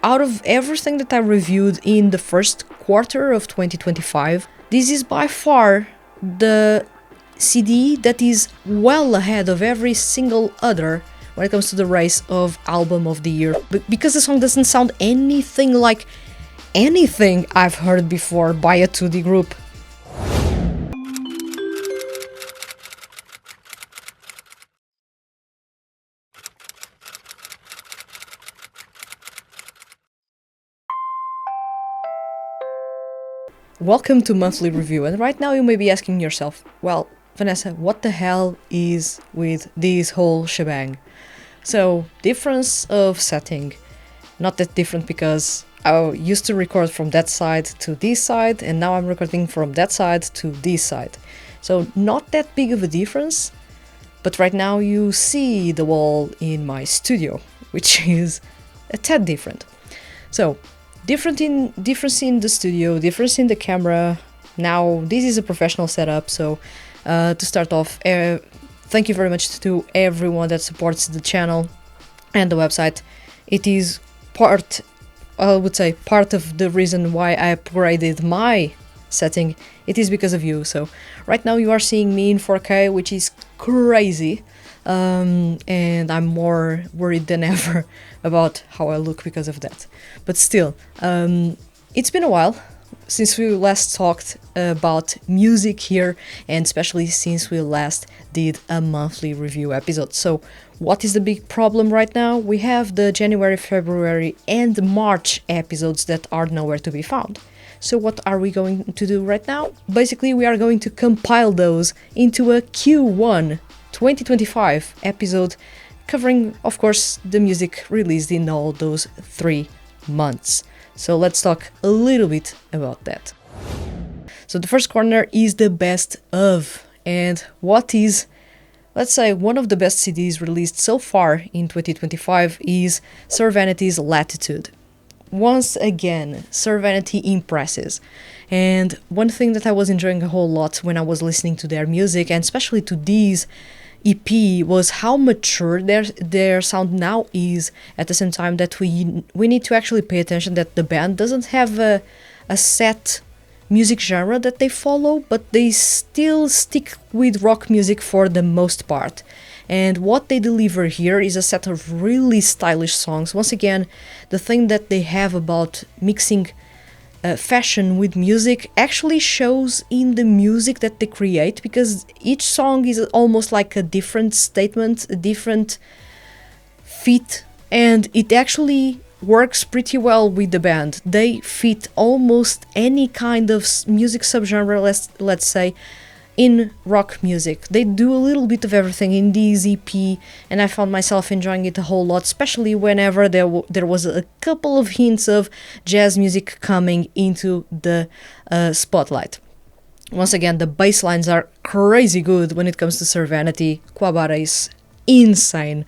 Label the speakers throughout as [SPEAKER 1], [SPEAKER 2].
[SPEAKER 1] out of everything that I reviewed in the first quarter of 2025, this is by far the CD that is well ahead of every single other when it comes to the race of album of the year. But because the song doesn't sound anything like anything I've heard before by a 2D group. Welcome to Monthly Review, and right now you may be asking yourself, well, Vanessa, what the hell is with this whole shebang? So, difference of setting, not that different because I used to record from that side to this side, and now I'm recording from that side to this side. So, not that big of a difference, but right now you see the wall in my studio, which is a tad different. So, difference in the studio, difference in the camera. Now this is a professional setup, so to start off, thank you very much to everyone that supports the channel and the website. It is part of the reason why I upgraded my setting. It is because of you. So right now you are seeing me in 4K, which is crazy. And I'm more worried than ever about how I look because of that. But still, it's been a while since we last talked about music here, and especially since we last did a monthly review episode. So what is the big problem right now? We have the January, February and March episodes that are nowhere to be found. So what are we going to do right now? Basically, we are going to compile those into a Q1 2025 episode, covering, of course, the music released in all those 3 months. So let's talk a little bit about that. So the first corner is the best of, and what is, let's say, one of the best CDs released so far in 2025 is Sir Vanity's Latitude. Once again, Sir Vanity impresses. And one thing that I was enjoying a whole lot when I was listening to their music, and especially to these EP, was how mature their sound now is, at the same time that we need to actually pay attention that the band doesn't have a set music genre that they follow, but they still stick with rock music for the most part. And what they deliver here is a set of really stylish songs. Once again, the thing that they have about mixing fashion with music actually shows in the music that they create, because each song is almost like a different statement, a different fit, and it actually works pretty well with the band. They fit almost any kind of music subgenre, let's say, in rock music. They do a little bit of everything in this EP, and I found myself enjoying it a whole lot, especially whenever there was a couple of hints of jazz music coming into the spotlight. Once again, the bass lines are crazy good when it comes to Sir Vanity. Quabara is insane.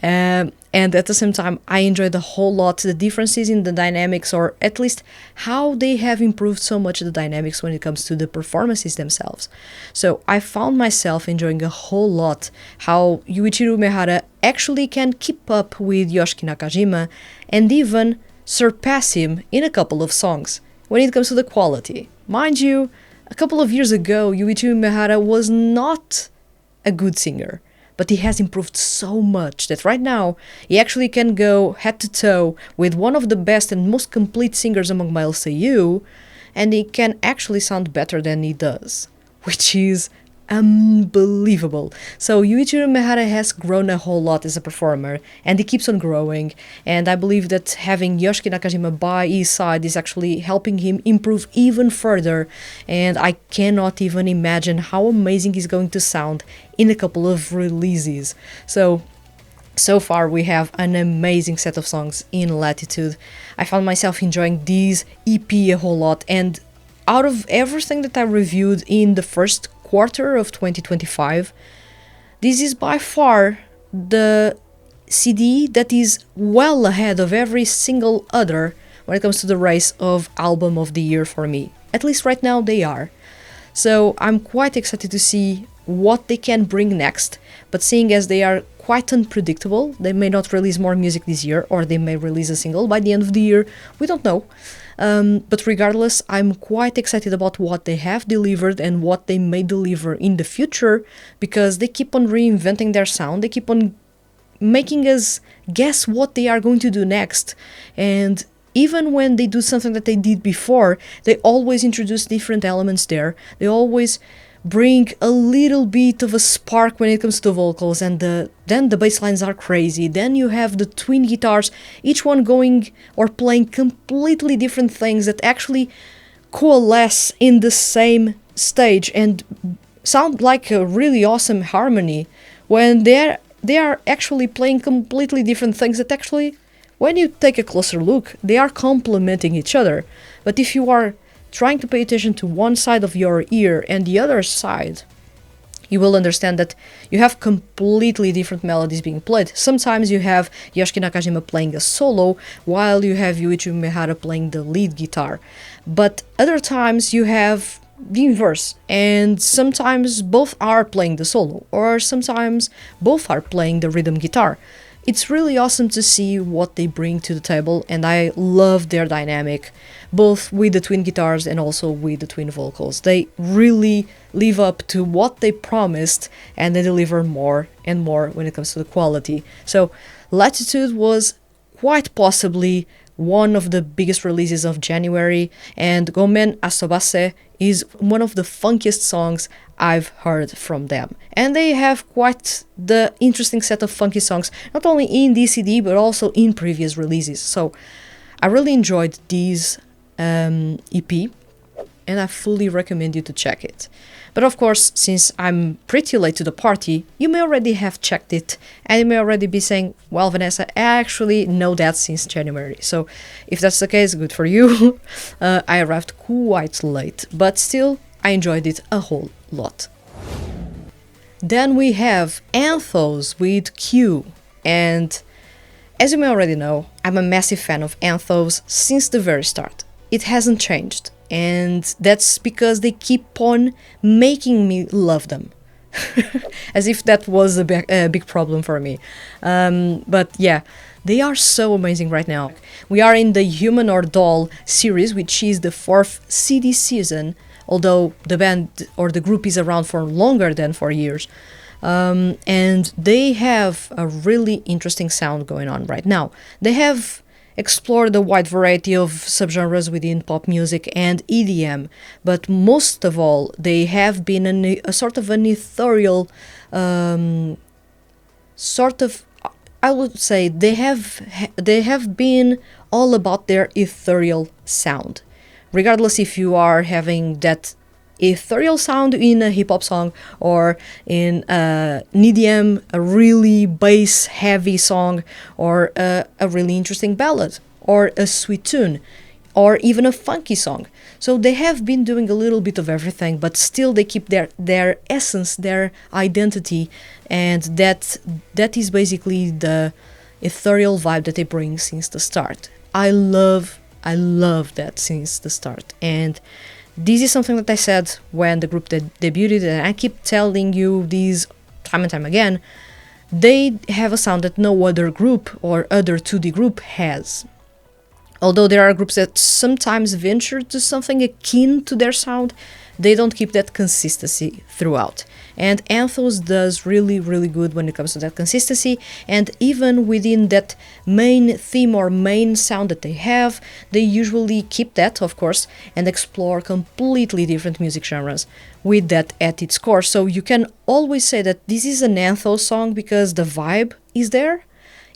[SPEAKER 1] And at the same time, I enjoyed a whole lot the differences in the dynamics, or at least how they have improved so much the dynamics when it comes to the performances themselves. So I found myself enjoying a whole lot how Yuichiro Mihara actually can keep up with Yoshiki Nakajima and even surpass him in a couple of songs when it comes to the quality. Mind you, a couple of years ago, Yuichiro Mihara was not a good singer, but he has improved so much that right now he actually can go head to toe with one of the best and most complete singers among male seiyuu, and he can actually sound better than he does, which is unbelievable. So Yuichiro Mihara has grown a whole lot as a performer, and he keeps on growing, and I believe that having Yoshiki Nakajima by his side is actually helping him improve even further, and I cannot even imagine how amazing he's going to sound in a couple of releases. So far we have an amazing set of songs in Latitude. I found myself enjoying this EP a whole lot, and out of everything that I reviewed in the first quarter of 2025, this is by far the CD that is well ahead of every single other when it comes to the race of album of the year for me. At least right now they are. So I'm quite excited to see what they can bring next, but seeing as they are quite unpredictable. They may not release more music this year, or they may release a single by the end of the year. We don't know. But regardless, I'm quite excited about what they have delivered and what they may deliver in the future, because they keep on reinventing their sound. They keep on making us guess what they are going to do next. And even when they do something that they did before, they always introduce different elements there. They always bring a little bit of a spark when it comes to vocals, and then the bass lines are crazy. Then you have the twin guitars, each one going or playing completely different things that actually coalesce in the same stage and sound like a really awesome harmony, when they are actually playing completely different things that actually, when you take a closer look, they are complementing each other. But if you are trying to pay attention to one side of your ear and the other side, you will understand that you have completely different melodies being played. Sometimes you have Yoshiki Nakajima playing a solo, while you have Yuichi Umehara playing the lead guitar. But other times you have the inverse, and sometimes both are playing the solo, or sometimes both are playing the rhythm guitar. It's really awesome to see what they bring to the table, and I love their dynamic, both with the twin guitars and also with the twin vocals. They really live up to what they promised, and they deliver more and more when it comes to the quality. So Latitude was quite possibly one of the biggest releases of January, and Gomen Asobase is one of the funkiest songs I've heard from them. And they have quite the interesting set of funky songs, not only in this CD but also in previous releases. So I really enjoyed this EP, and I fully recommend you to check it. But of course, since I'm pretty late to the party, you may already have checked it, and you may already be saying, well, Vanessa, I actually know that since January. So if that's the case, good for you. I arrived quite late, but still, I enjoyed it a whole lot. Then we have Anthos with Q, and as you may already know, I'm a massive fan of Anthos since the very start. It hasn't changed, and that's because they keep on making me love them. As if that was a big problem for me. But yeah, they are so amazing right now. We are in the Human or Doll series, which is the 4th CD season, although the band or the group is around for longer than 4 years. And they have a really interesting sound going on right now. They have explored a wide variety of subgenres within pop music and EDM, but most of all, they have been a sort of an ethereal I would say they have been all about their ethereal sound. Regardless if you are having that ethereal sound in a hip-hop song, or in an EDM, a really bass-heavy song, or a really interesting ballad, or a sweet tune, or even a funky song. So they have been doing a little bit of everything, but still they keep their essence, their identity, and that is basically the ethereal vibe that they bring since the start. I love that since the start, and this is something that I said when the group debuted, and I keep telling you this time and time again. They have a sound that no other group or other 2D group has. Although there are groups that sometimes venture to something akin to their sound, they don't keep that consistency throughout. And Anthos does really, really good when it comes to that consistency, and even within that main theme or main sound that they have, they usually keep that, of course, and explore completely different music genres with that at its core. So you can always say that this is an Anthos song because the vibe is there,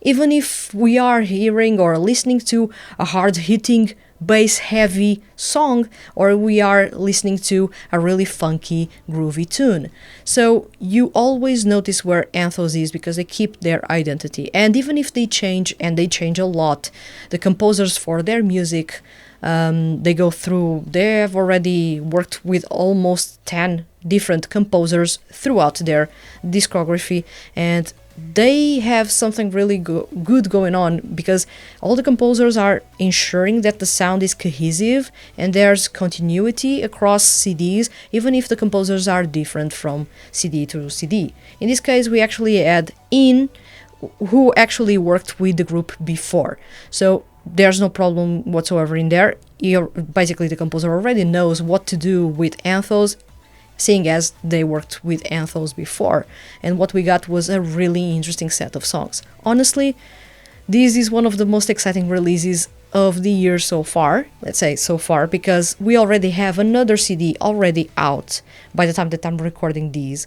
[SPEAKER 1] even if we are hearing or listening to a hard-hitting, bass-heavy song, or we are listening to a really funky, groovy tune. So you always notice where Anthos is because they keep their identity. And even if they change, and they change a lot, the composers for their music, they have already worked with almost 10 different composers throughout their discography, and they have something really good going on, because all the composers are ensuring that the sound is cohesive and there's continuity across CDs, even if the composers are different from CD to CD. In this case, we actually add in who actually worked with the group before. So there's no problem whatsoever in there. Basically, the composer already knows what to do with Anthos, seeing as they worked with Anthos before. And what we got was a really interesting set of songs. Honestly, this is one of the most exciting releases of the year so far, let's say so far, because we already have another CD already out by the time that I'm recording these.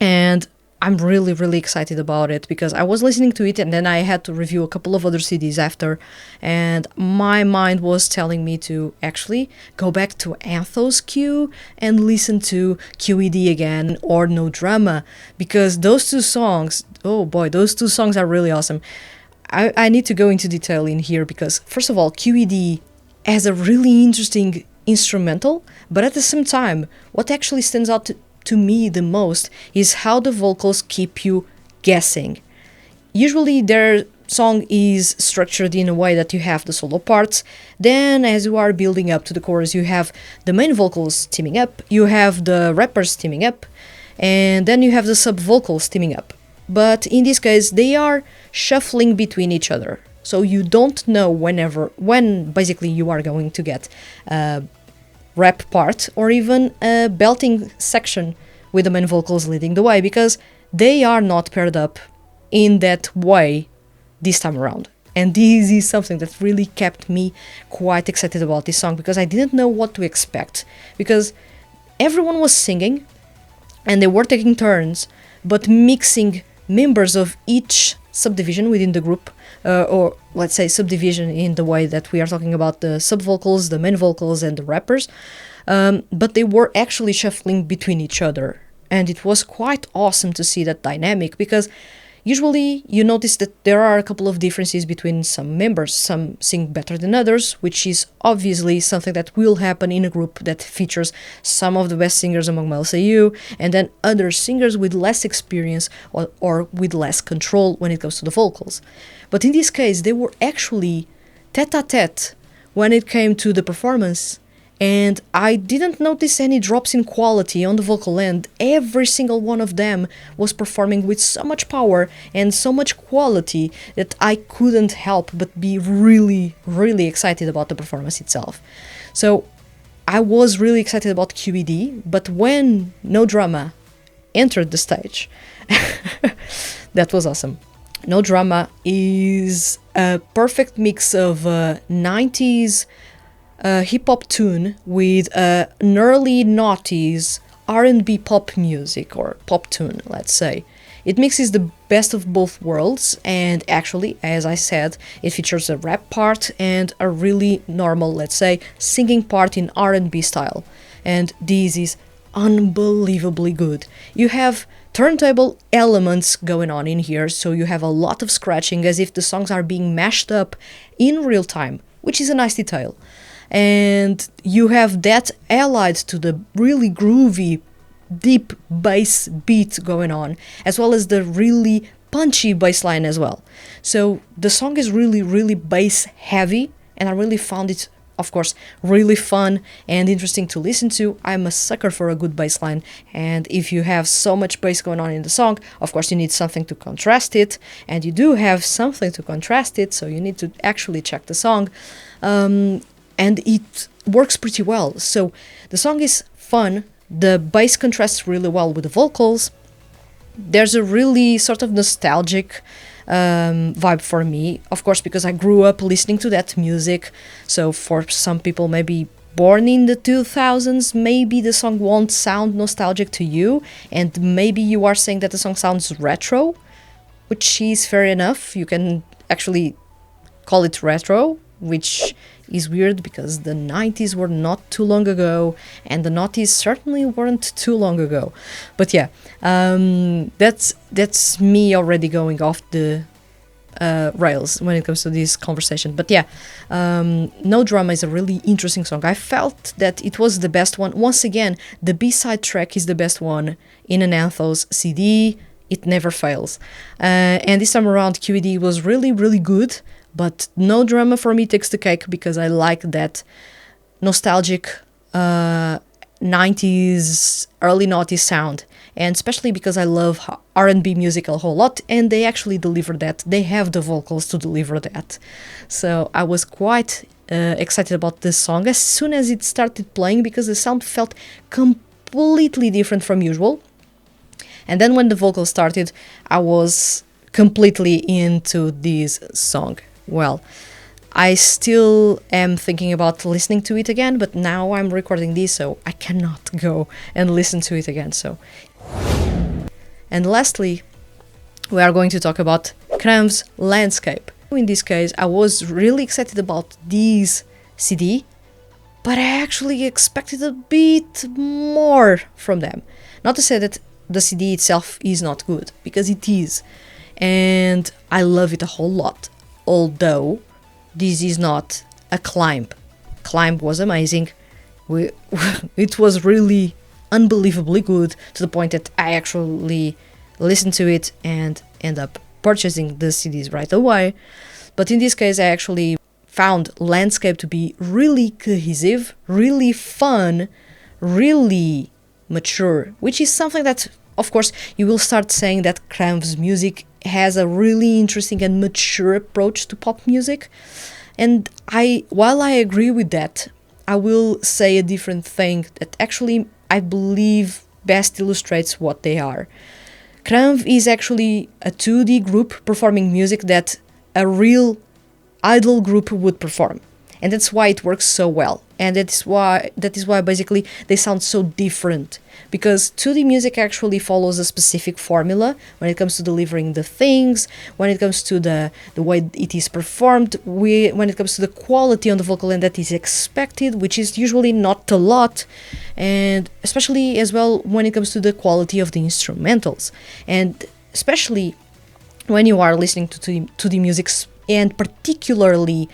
[SPEAKER 1] And I'm really, really excited about it because I was listening to it and then I had to review a couple of other CDs after, and my mind was telling me to actually go back to Anthos Q and listen to QED again or No Drama, because those two songs, oh boy, those two songs are really awesome. I need to go into detail in here because, first of all, QED has a really interesting instrumental, but at the same time, what actually stands out to me the most is how the vocals keep you guessing. Usually their song is structured in a way that you have the solo parts, then as you are building up to the chorus you have the main vocals teaming up, you have the rappers teaming up, and then you have the sub vocals teaming up. But in this case they are shuffling between each other, so you don't know when basically you are going to get rap part or even a belting section with the main vocals leading the way, because they are not paired up in that way this time around. And this is something that really kept me quite excited about this song, because I didn't know what to expect, because everyone was singing and they were taking turns but mixing members of each subdivision within the group, or let's say subdivision in the way that we are talking about the sub vocals, the main vocals and the rappers, but they were actually shuffling between each other, and it was quite awesome to see that dynamic, because usually you notice that there are a couple of differences between some members. Some sing better than others, which is obviously something that will happen in a group that features some of the best singers among male seiyuu, and then other singers with less experience or with less control when it comes to the vocals. But in this case, they were actually tete-a-tete when it came to the performance, and I didn't notice any drops in quality on the vocal end. Every single one of them was performing with so much power and so much quality that I couldn't help but be really, really excited about the performance itself. So I was really excited about QED, but when No Drama entered the stage, that was awesome. No Drama is a perfect mix of 90s hip-hop tune with an early noughties R&B pop music, or pop tune, let's say. It mixes the best of both worlds, and actually, as I said, it features a rap part and a really normal, let's say, singing part in R&B style. And this is unbelievably good. You have turntable elements going on in here, so you have a lot of scratching as if the songs are being mashed up in real time, which is a nice detail. And you have that allied to the really groovy, deep bass beat going on, as well as the really punchy bass line as well. So the song is really, really bass heavy, and I really found it, of course, really fun and interesting to listen to. I'm a sucker for a good bass line, and if you have so much bass going on in the song, of course you need something to contrast it, and you do have something to contrast it, so you need to actually check the song. And it works pretty well. So the song is fun, the bass contrasts really well with the vocals. There's a really sort of nostalgic vibe for me, of course, because I grew up listening to that music. So for some people maybe born in the 2000s, maybe the song won't sound nostalgic to you, and maybe you are saying that the song sounds retro, which is fair enough. You can actually call it retro, which is weird because the 90s were not too long ago, and the noughties certainly weren't too long ago. But yeah, that's me already going off the rails when it comes to this conversation. But yeah, No Drama is a really interesting song. I felt that it was the best one. Once again, the B-side track is the best one in an Anthos CD. It never fails. And this time around, QED was really, really good. But No Drama for me takes the cake because I like that nostalgic 90s, early noughties sound, and especially because I love R&B music a whole lot, and they actually deliver that. They have the vocals to deliver that. So I was quite excited about this song as soon as it started playing, because the sound felt completely different from usual. And then when the vocals started, I was completely into this song. Well, I still am thinking about listening to it again, but now I'm recording this, so I cannot go and listen to it again. So, and lastly, we are going to talk about XlamV's Landscape. In this case, I was really excited about this CD, but I actually expected a bit more from them. Not to say that the CD itself is not good, because it is, and I love it a whole lot, although this is not a XlamV. XlamV was amazing. It was really unbelievably good, to the point that I actually listened to it and end up purchasing the CDs right away. But in this case, I actually found Landscape to be really cohesive, really fun, really mature, which is something that, of course, you will start saying that XlamV's music has a really interesting and mature approach to pop music. And while I agree with that, I will say a different thing that actually I believe best illustrates what they are. XlamV is actually a 2D group performing music that a real idol group would perform. And that's why it works so well. And that is why basically they sound so different. Because 2D music actually follows a specific formula when it comes to delivering the things, when it comes to the way it is performed, when it comes to the quality on the vocal end that is expected, which is usually not a lot, and especially as well when it comes to the quality of the instrumentals. And especially when you are listening to 2D music, and particularly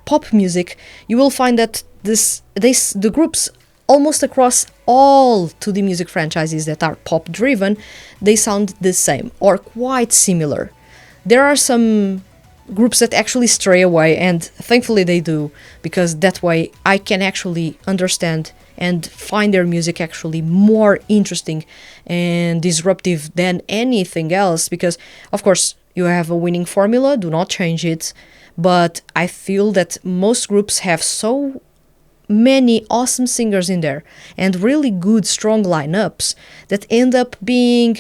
[SPEAKER 1] pop music, you will find that the groups almost across all 2D music franchises that are pop driven, they sound the same or quite similar. There are some groups that actually stray away, and thankfully they do, because that way I can actually understand and find their music actually more interesting and disruptive than anything else, because of course you have a winning formula, do not change it. But I feel that most groups have so many awesome singers in there and really good, strong lineups that end up being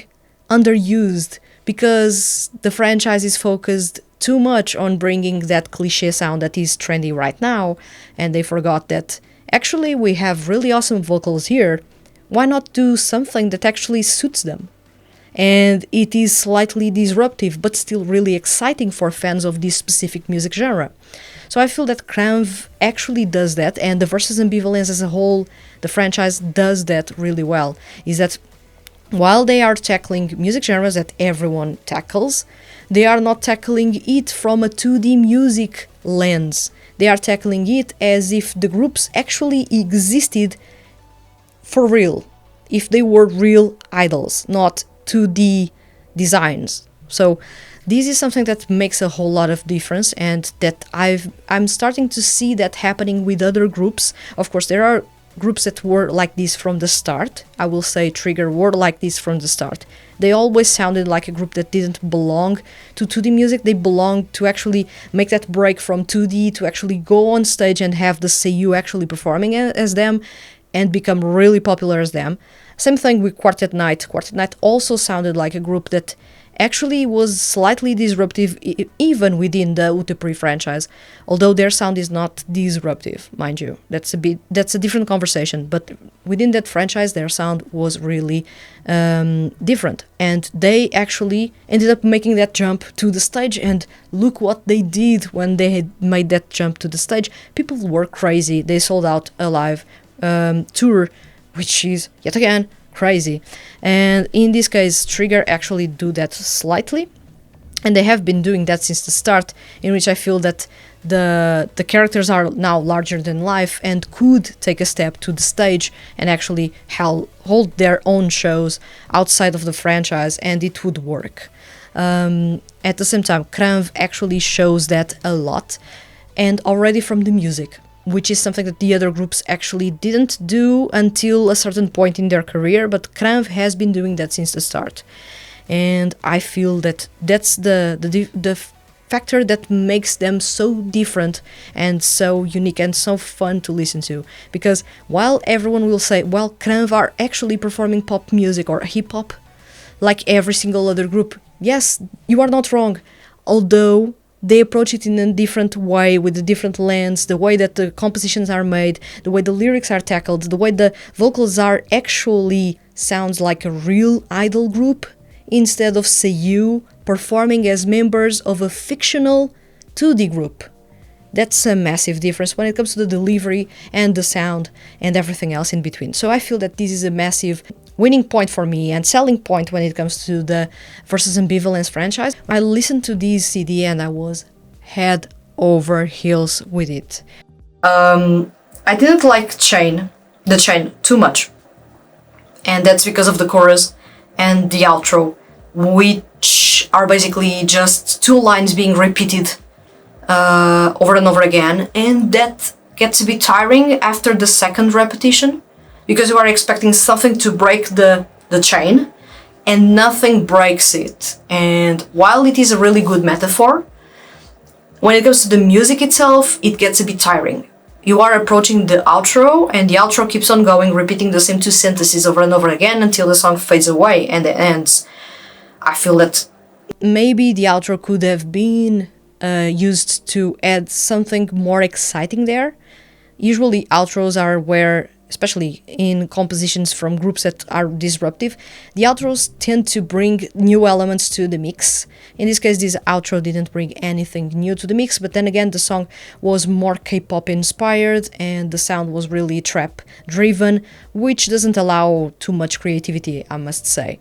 [SPEAKER 1] underused, because the franchise is focused too much on bringing that cliche sound that is trendy right now, and they forgot that actually we have really awesome vocals here. Why not do something that actually suits them? And it is slightly disruptive, but still really exciting for fans of this specific music genre. So I feel that XlamV actually does that, and the Versus Ambivalence as a whole, the franchise does that really well. Is that while they are tackling music genres that everyone tackles, they are not tackling it from a 2D music lens. They are tackling it as if the groups actually existed for real, if they were real idols, not 2D designs. So this is something that makes a whole lot of difference, and that I'm starting to see that happening with other groups. Of course, there are groups that were like this from the start. I will say Trigger were like this from the start. They always sounded like a group that didn't belong to 2D music. They belonged to actually make that break from 2D to actually go on stage and have the seiyuu actually performing as them and become really popular as them. Same thing with Quartet Night. Quartet Night also sounded like a group that actually was slightly disruptive even within the Utepri franchise, although their sound is not disruptive, mind you. That's a different conversation, but within that franchise their sound was really different, and they actually ended up making that jump to the stage, and look what they did when they had made that jump to the stage. People were crazy. They sold out a live tour, which is yet again crazy. And in this case, Trigger actually do that slightly, and they have been doing that since the start, in which I feel that the characters are now larger than life and could take a step to the stage and actually hold their own shows outside of the franchise, and it would work. At the same time, XlamV actually shows that a lot, and already from the music. which is something that the other groups actually didn't do until a certain point in their career, but XlamV has been doing that since the start. And I feel that that's the factor that makes them so different and so unique and so fun to listen to. Because while everyone will say, well, XlamV are actually performing pop music or hip-hop like every single other group, yes, you are not wrong. Although they approach it in a different way, with a different lens, the way that the compositions are made, the way the lyrics are tackled, the way the vocals are actually sounds like a real idol group, instead of seiyuu performing as members of a fictional 2D group. That's a massive difference when it comes to the delivery and the sound and everything else in between. So I feel that this is a massive winning point for me and selling point when it comes to the Versus Ambivalence franchise. I listened to this CD and I was head over heels with it. I didn't like the chain too much, and that's because of the chorus and the outro, which are basically just two lines being repeated over and over again, and that gets a bit tiring after the second repetition, because you are expecting something to break the chain, and nothing breaks it. And while it is a really good metaphor, when it comes to the music itself, it gets a bit tiring. You are approaching the outro, and the outro keeps on going, repeating the same two sentences over and over again until the song fades away and it ends. I feel that maybe the outro could have been used to add something more exciting there. Usually outros are where, especially in compositions from groups that are disruptive, the outros tend to bring new elements to the mix. In this case, this outro didn't bring anything new to the mix, but then again, the song was more K-pop inspired and the sound was really trap driven, which doesn't allow too much creativity, I must say.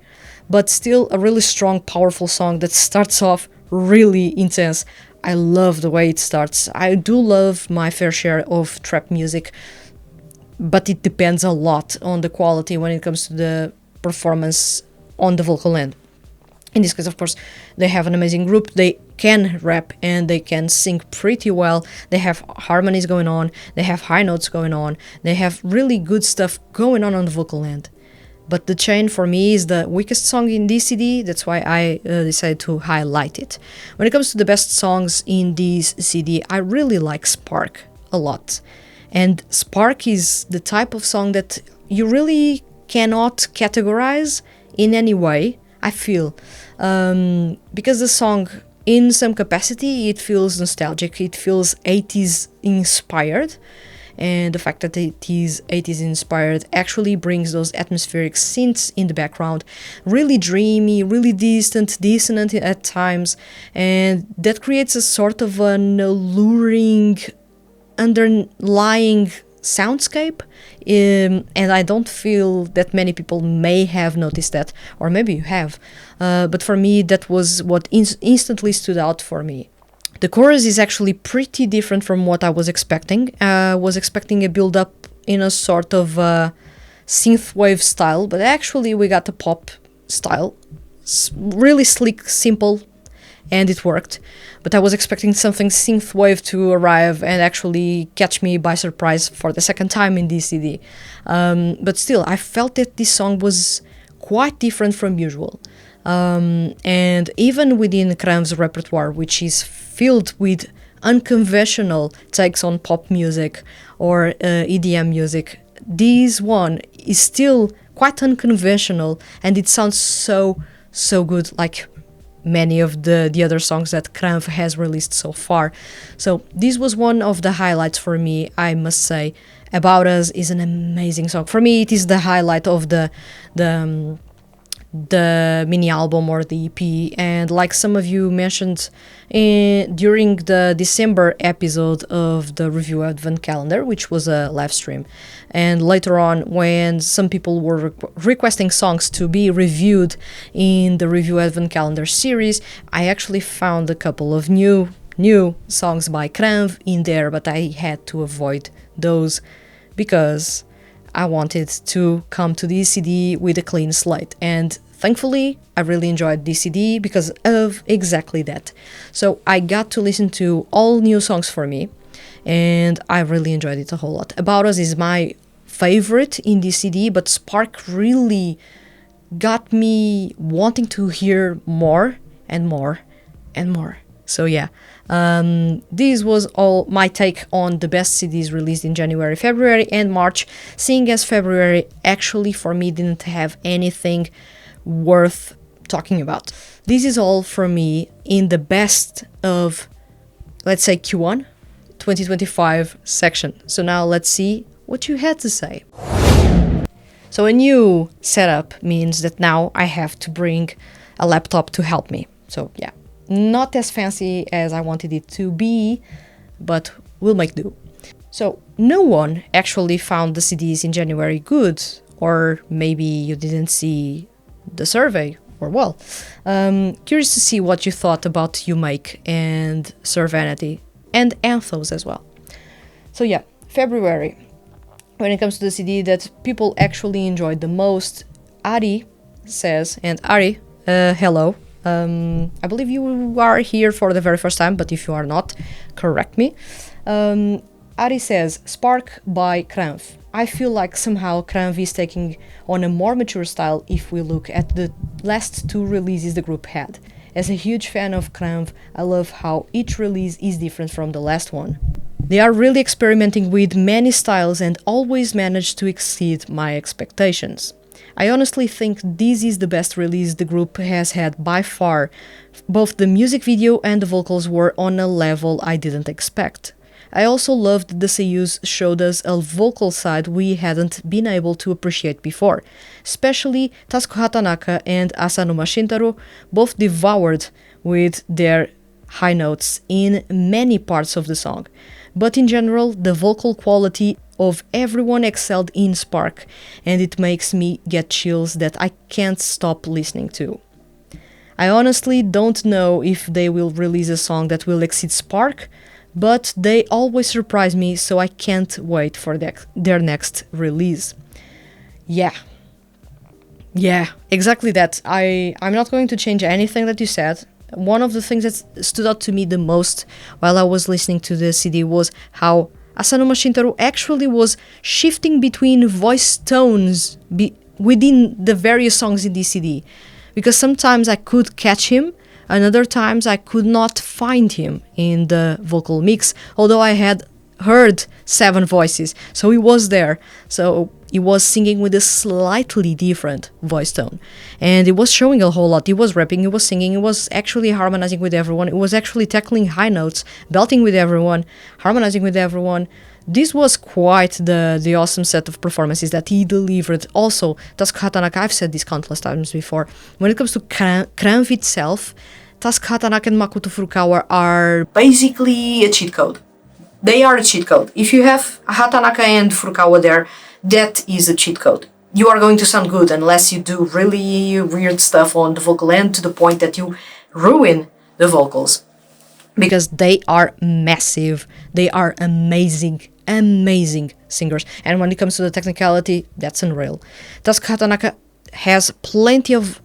[SPEAKER 1] But still a really strong, powerful song that starts off really intense. I love the way it starts. I do love my fair share of trap music, but it depends a lot on the quality when it comes to the performance on the vocal end. In this case, of course, they have an amazing group. They can rap and they can sing pretty well. They have harmonies going on. They have high notes going on. They have really good stuff going on the vocal end. But the chain for me is the weakest song in this CD. That's why I decided to highlight it. When it comes to the best songs in this CD, I really like Spark a lot. And Spark is the type of song that you really cannot categorize in any way, I feel. Because the song, in some capacity, it feels nostalgic, it feels 80s inspired. And the fact that it is 80s inspired actually brings those atmospheric synths in the background, really dreamy, really distant, dissonant at times, and that creates a sort of an alluring underlying soundscape, and I don't feel that many people may have noticed that, or maybe you have, but for me that was what instantly stood out for me. The chorus is actually pretty different from what I was expecting. I was expecting a build-up in a sort of synthwave style, but actually we got a pop style. Really slick, simple, and it worked. But I was expecting something synthwave to arrive and actually catch me by surprise for the second time in this CD. But still, I felt that this song was quite different from usual. And even within XlamV's repertoire, which is filled with unconventional takes on pop music or EDM music, this one is still quite unconventional, and it sounds so good, like many of the other songs that XlamV has released so far. So this was one of the highlights for me, I must say. About Us is an amazing song. For me, it is the highlight of the mini album or the EP, and like some of you mentioned during the December episode of the Review Advent Calendar, which was a live stream, and later on when some people were requesting songs to be reviewed in the Review Advent Calendar series, I actually found a couple of new songs by XlamV in there, but I had to avoid those because I wanted to come to this CD with a clean slate, and thankfully I really enjoyed this CD because of exactly that. So I got to listen to all new songs for me, and I really enjoyed it a whole lot. About Us is my favorite in this CD, but Spark really got me wanting to hear more and more and more. So yeah, this was all my take on the best CDs released in January, February and March, seeing as February actually for me didn't have anything worth talking about. This is all from me in the best of, let's say, Q1 2025 section. So now let's see what you had to say. So a new setup means that now I have to bring a laptop to help me. So yeah, not as fancy as I wanted it to be, but we'll make do. So no one actually found the CDs in January good, or maybe you didn't see the survey, or well, curious to see what you thought about UMake and Vanity and Anthos as well. So yeah, February. When it comes to the CD that people actually enjoyed the most, Ari says, and Ari, hello. I believe you are here for the very first time, but if you are not, correct me. Ari says, Spark by XlamV. I feel like somehow XlamV is taking on a more mature style if we look at the last two releases the group had. As a huge fan of XlamV, I love how each release is different from the last one. They are really experimenting with many styles and always manage to exceed my expectations. I honestly think this is the best release the group has had by far. Both the music video and the vocals were on a level I didn't expect. I also loved the seiyus showed us a vocal side we hadn't been able to appreciate before, especially Tasuku Tanaka and Asanuma Shintaro, both devoured with their high notes in many parts of the song. But in general, the vocal quality of everyone excelled in Spark, and it makes me get chills that I can't stop listening to. I honestly don't know if they will release a song that will exceed Spark, but they always surprise me, so I can't wait for their next release. Yeah, exactly that. I'm not going to change anything that you said. One of the things that stood out to me the most while I was listening to the CD was how Asanuma Shintaro actually was shifting between voice tones within the various songs in this CD. Because sometimes I could catch him, and other times I could not find him in the vocal mix, although I had heard 7 voices, so he was there. So he was singing with a slightly different voice tone, and it was showing a whole lot. He was rapping, he was singing, he was actually harmonizing with everyone, it was actually tackling high notes, belting with everyone, harmonizing with everyone. This was quite the awesome set of performances that he delivered. Also, Tasuku Tanaka, I've said this countless times before, when it comes to XlamV itself, Tasuku Tanaka and Makoto Furukawa are basically a cheat code. They are a cheat code. If you have Hatanaka and Furukawa there, that is a cheat code. You are going to sound good unless you do really weird stuff on the vocal end to the point that you ruin the vocals. Because they are massive. They are amazing singers. And when it comes to the technicality, that's unreal. Tasuku Tanaka has plenty of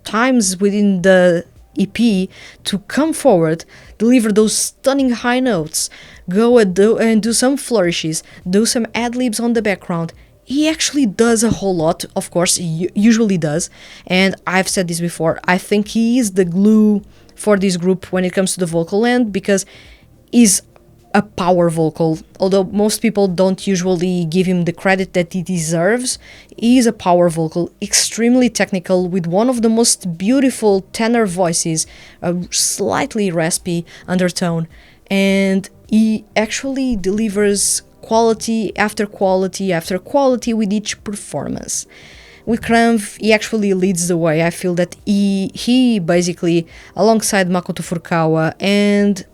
[SPEAKER 1] times within the EP to come forward, deliver those stunning high notes, go and do some flourishes, do some ad-libs on the background. He actually does a whole lot, of course, he usually does, and I've said this before, I think he is the glue for this group when it comes to the vocal end, because he's a power vocal. Although most people don't usually give him the credit that he deserves, he is a power vocal, extremely technical, with one of the most beautiful tenor voices, a slightly raspy undertone, and he actually delivers quality after quality after quality with each performance. With XlamV, he actually leads the way. I feel that he basically, alongside Makoto Furukawa and,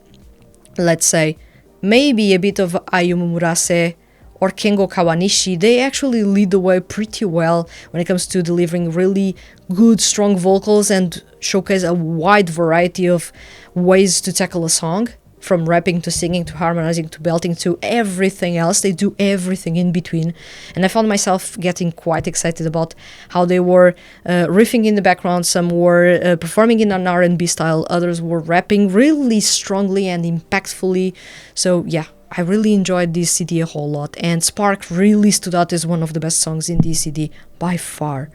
[SPEAKER 1] let's say, maybe a bit of Ayumu Murase or Kengo Kawanishi, they actually lead the way pretty well when it comes to delivering really good, strong vocals and showcase a wide variety of ways to tackle a song. From rapping to singing to harmonizing to belting to everything else. They do everything in between. And I found myself getting quite excited about how they were riffing in the background. Some were performing in an R&B style. Others were rapping really strongly and impactfully. So yeah, I really enjoyed this CD a whole lot, and Spark really stood out as one of the best songs in this CD by far.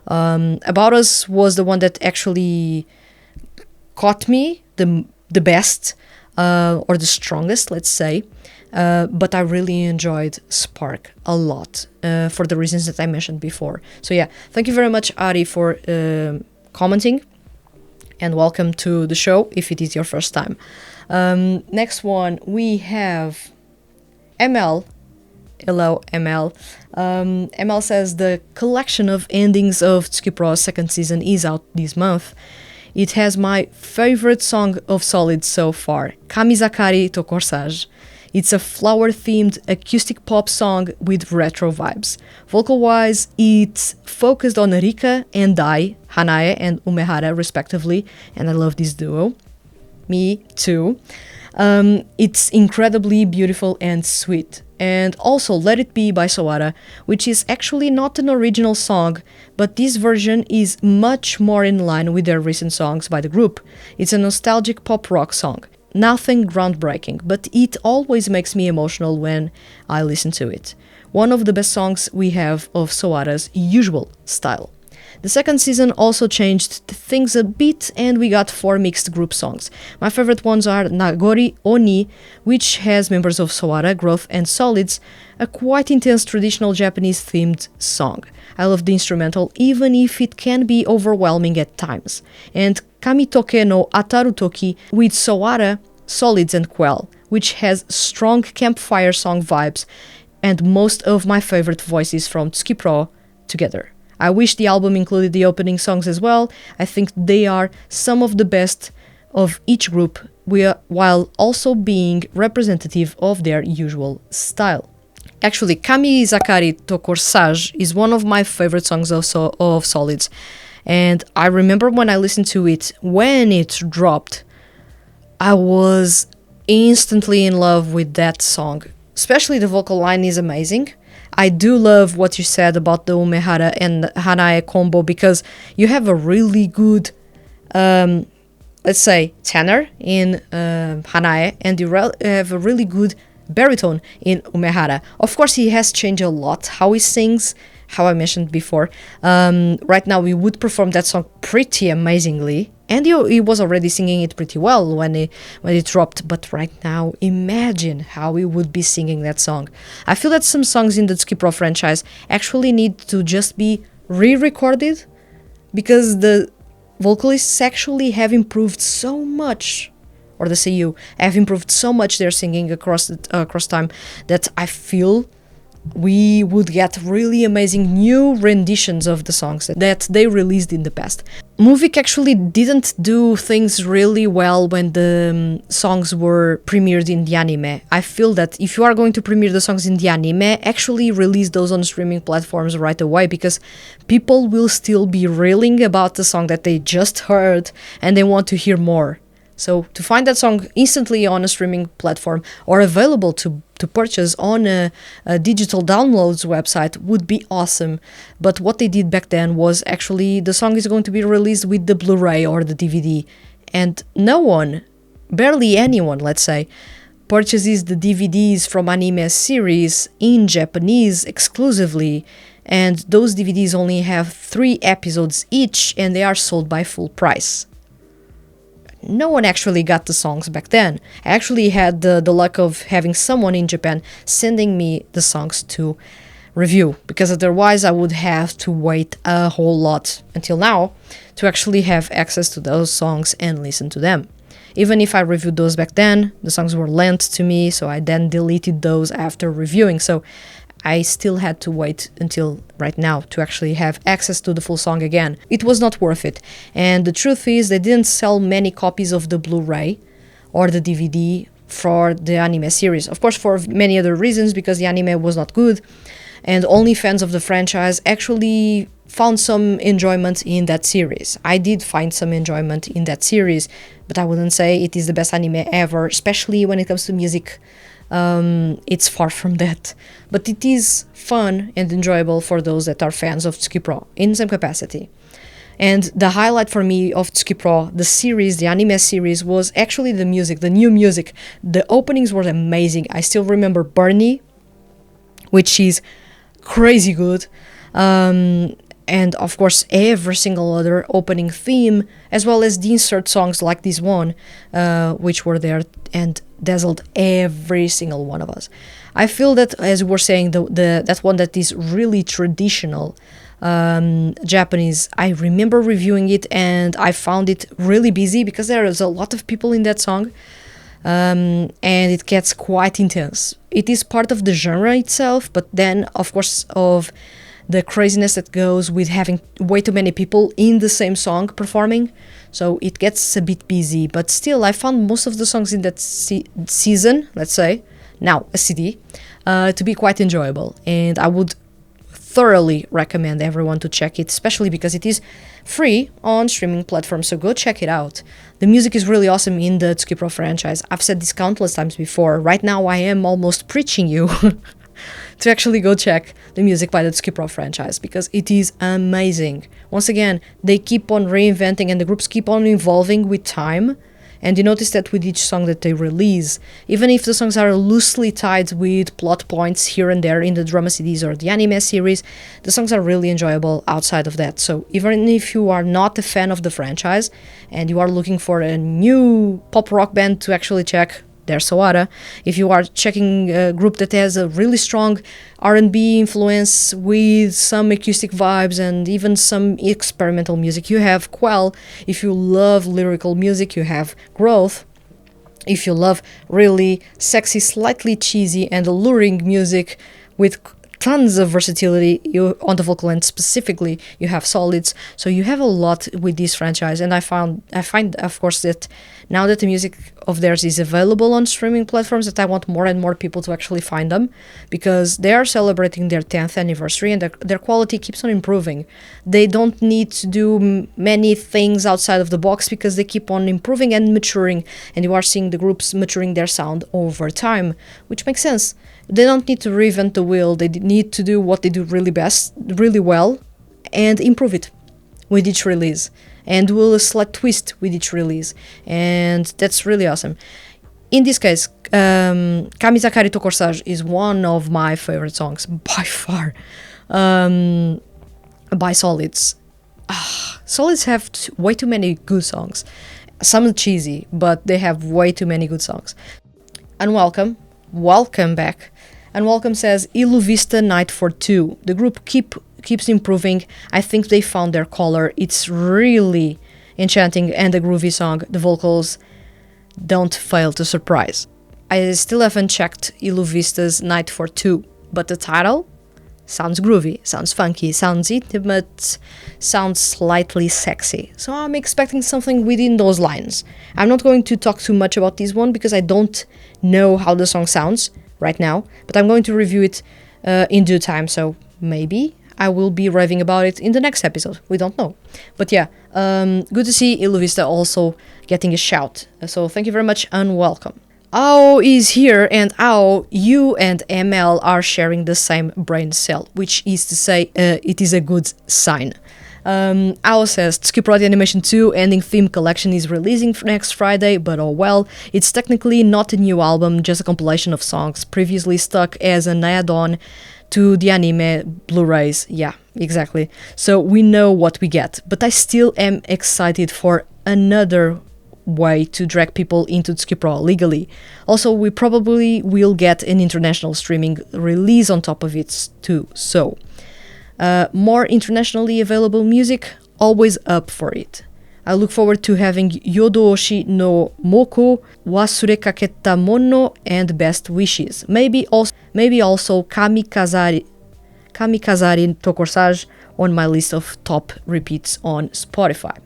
[SPEAKER 1] About Us was the one that actually caught me the best, or the strongest, let's say. But I really enjoyed Spark a lot, for the reasons that I mentioned before. So yeah, thank you very much, Ari, for commenting, and welcome to the show if it is your first time. Next one, we have ML. Hello, ML. ML says the collection of endings of Tsukipro's second season is out this month. It has my favorite song of Solid so far, Kamizakari to Corsage. It's a flower-themed acoustic pop song with retro vibes. Vocal-wise, it's focused on Rika and Dai, Hanae and Umehara respectively, and I love this duo. Me too. It's incredibly beautiful and sweet. And also Let It Be by Sawara, which is actually not an original song, but this version is much more in line with their recent songs by the group. It's a nostalgic pop rock song. Nothing groundbreaking, but it always makes me emotional when I listen to it. One of the best songs we have of Sawara's usual style. The second season also changed things a bit, and we got 4 mixed group songs. My favorite ones are Nagori Oni, which has members of Sawara, Growth and Solids, a quite intense traditional Japanese themed song. I love the instrumental, even if it can be overwhelming at times. And Kamitoke no Ataru Toki with Sawara, Solids and Quell, which has strong campfire song vibes and most of my favorite voices from Tsukipro together. I wish the album included the opening songs as well. I think they are some of the best of each group, while also being representative of their usual style. Actually, Kami Zakari to Corsage is one of my favorite songs of Solids, and I remember when I listened to it, when it dropped, I was instantly in love with that song. Especially the vocal line is amazing. I do love what you said about the Umehara and Hanae combo, because you have a really good, let's say, tenor in Hanae, and you have a really good baritone in Umehara. Of course, he has changed a lot how he sings, how I mentioned before. Right now, we would perform that song pretty amazingly, and he was already singing it pretty well when it dropped, but right now, imagine how he would be singing that song. I feel that some songs in the Tsukipro franchise actually need to just be re-recorded, because the vocalists actually have improved so much, or the seiyuu have improved so much their singing across time, that I feel we would get really amazing new renditions of the songs that they released in the past. Muvik actually didn't do things really well when the songs were premiered in the anime. I feel that if you are going to premiere the songs in the anime, actually release those on streaming platforms right away, because people will still be reeling about the song that they just heard and they want to hear more. So to find that song instantly on a streaming platform or available to purchase on a digital downloads website would be awesome. But what they did back then was actually the song is going to be released with the Blu-ray or the DVD. And no one, barely anyone, let's say, purchases the DVDs from anime series in Japanese exclusively. And those DVDs only have 3 episodes each, and they are sold by full price. No one actually got the songs back then. I actually had the luck of having someone in Japan sending me the songs to review, because otherwise I would have to wait a whole lot until now to actually have access to those songs and listen to them. Even if I reviewed those back then, the songs were lent to me, so I then deleted those after reviewing, so I still had to wait until right now to actually have access to the full song again. It was not worth it. And the truth is, they didn't sell many copies of the Blu-ray or the DVD for the anime series. Of course, for many other reasons, because the anime was not good, and only fans of the franchise actually found some enjoyment in that series. I did find some enjoyment in that series, but I wouldn't say it is the best anime ever, especially when it comes to music. It's far from that, but it is fun and enjoyable for those that are fans of Tsukipro in some capacity. And the highlight for me of Pro, the series, the anime series, was actually the music, the new music. The openings were amazing. I still remember Bernie, which is crazy good. And of course every single other opening theme, as well as the insert songs like this one, which were there and dazzled every single one of us. I feel that, as we were saying, that one that is really traditional Japanese, I remember reviewing it and I found it really busy because there is a lot of people in that song, and it gets quite intense. It is part of the genre itself, but then of course of the craziness that goes with having way too many people in the same song performing, so it gets a bit busy. But still, I found most of the songs in that season, let's say, now a CD, to be quite enjoyable, and I would thoroughly recommend everyone to check it, especially because it is free on streaming platforms, so go check it out. The music is really awesome in the Pro franchise. I've said this countless times before. Right now I am almost preaching you to actually go check the music by the Pro franchise, because it is amazing. Once again, they keep on reinventing and the groups keep on evolving with time, and you notice that with each song that they release, even if the songs are loosely tied with plot points here and there in the drama CDs or the anime series, the songs are really enjoyable outside of that. So even if you are not a fan of the franchise and you are looking for a new pop rock band to actually check, there's Sawara. If you are checking a group that has a really strong R&B influence with some acoustic vibes and even some experimental music, you have Quell. If you love lyrical music, you have Growth. If you love really sexy, slightly cheesy and alluring music with tons of versatility on the vocal end specifically, you have Solids. So you have a lot with this franchise, and I find of course that now that the music of theirs is available on streaming platforms, that I want more and more people to actually find them, because they are celebrating their 10th anniversary and their quality keeps on improving. They don't need to do many things outside of the box because they keep on improving and maturing, and you are seeing the groups maturing their sound over time, which makes sense. They don't need to reinvent the wheel. They need to do what they do really well, and improve it with each release, and do a slight twist with each release, and that's really awesome. In this case, Kamizakari to Corsage is one of my favorite songs by far, by Solids. Solids have way too many good songs. Some cheesy, but they have way too many good songs. Unwelcome. Welcome back. And Welcome says, Ilu Vista Night for 2. The group keeps improving. I think they found their color. It's really enchanting and a groovy song. The vocals don't fail to surprise. I still haven't checked Ilu Vista's Night for 2, but the title sounds groovy, sounds funky, sounds intimate, sounds slightly sexy. So I'm expecting something within those lines. I'm not going to talk too much about this one because I don't know how the song sounds right now, but I'm going to review it in due time, so maybe I will be raving about it in the next episode. We don't know. But yeah, good to see Ilu Vista also getting a shout. So thank you very much and welcome. Ao is here, and Ao, you and ML are sharing the same brain cell, which is to say it is a good sign. Ao says, Tsukiproti Animation 2 Ending Theme Collection is releasing next Friday, but oh well, it's technically not a new album, just a compilation of songs previously stuck as an add-on to the anime Blu-rays. Yeah, exactly. So we know what we get, but I still am excited for another way to drag people into Tsukipro legally. Also, we probably will get an international streaming release on top of it too, so more internationally available music, always up for it. I look forward to having Yodooshi no Moko, Wasurekaketa Mono, and Best Wishes. Maybe also Kamikazari to Corsage on my list of top repeats on Spotify.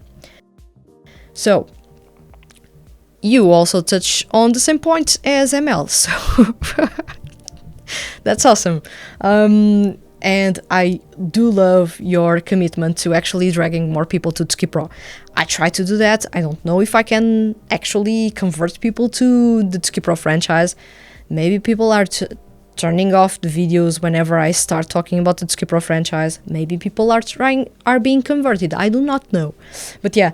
[SPEAKER 1] So, you also touch on the same point as ML, so that's awesome. And I do love your commitment to actually dragging more people to Tsukipro. I try to do that. I don't know if I can actually convert people to the Tsukipro franchise. Maybe people are turning off the videos whenever I start talking about the Skipper franchise. Maybe people are being converted. I do not know. But yeah,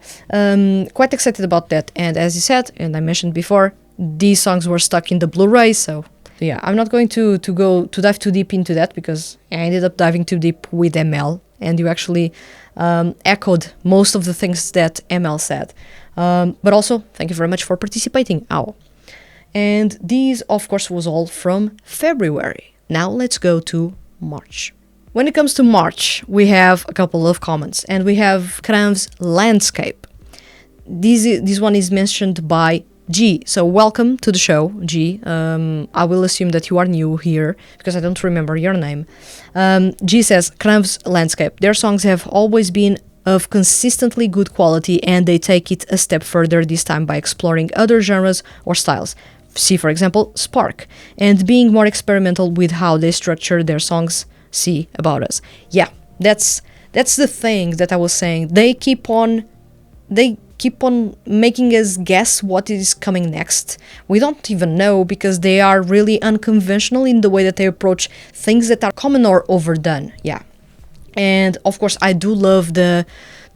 [SPEAKER 1] quite excited about that. And as you said, and I mentioned before, these songs were stuck in the Blu-ray, so yeah, I'm not going to dive too deep into that because I ended up diving too deep with ML, and you actually echoed most of the things that ML said. But also, thank you very much for participating, Owl. And these, of course, was all from February. Now let's go to March. When it comes to March, we have a couple of comments, and we have XlamV's Landscape. This one is mentioned by G. So welcome to the show, G. I will assume that you are new here because I don't remember your name. G says, XlamV's Landscape. Their songs have always been of consistently good quality, and they take it a step further this time by exploring other genres or styles. See, for example, Spark, and being more experimental with how they structure their songs. See About Us. Yeah, that's the thing that I was saying. They keep on making us guess what is coming next. We don't even know because they are really unconventional in the way that they approach things that are common or overdone. Yeah. And of course, I do love the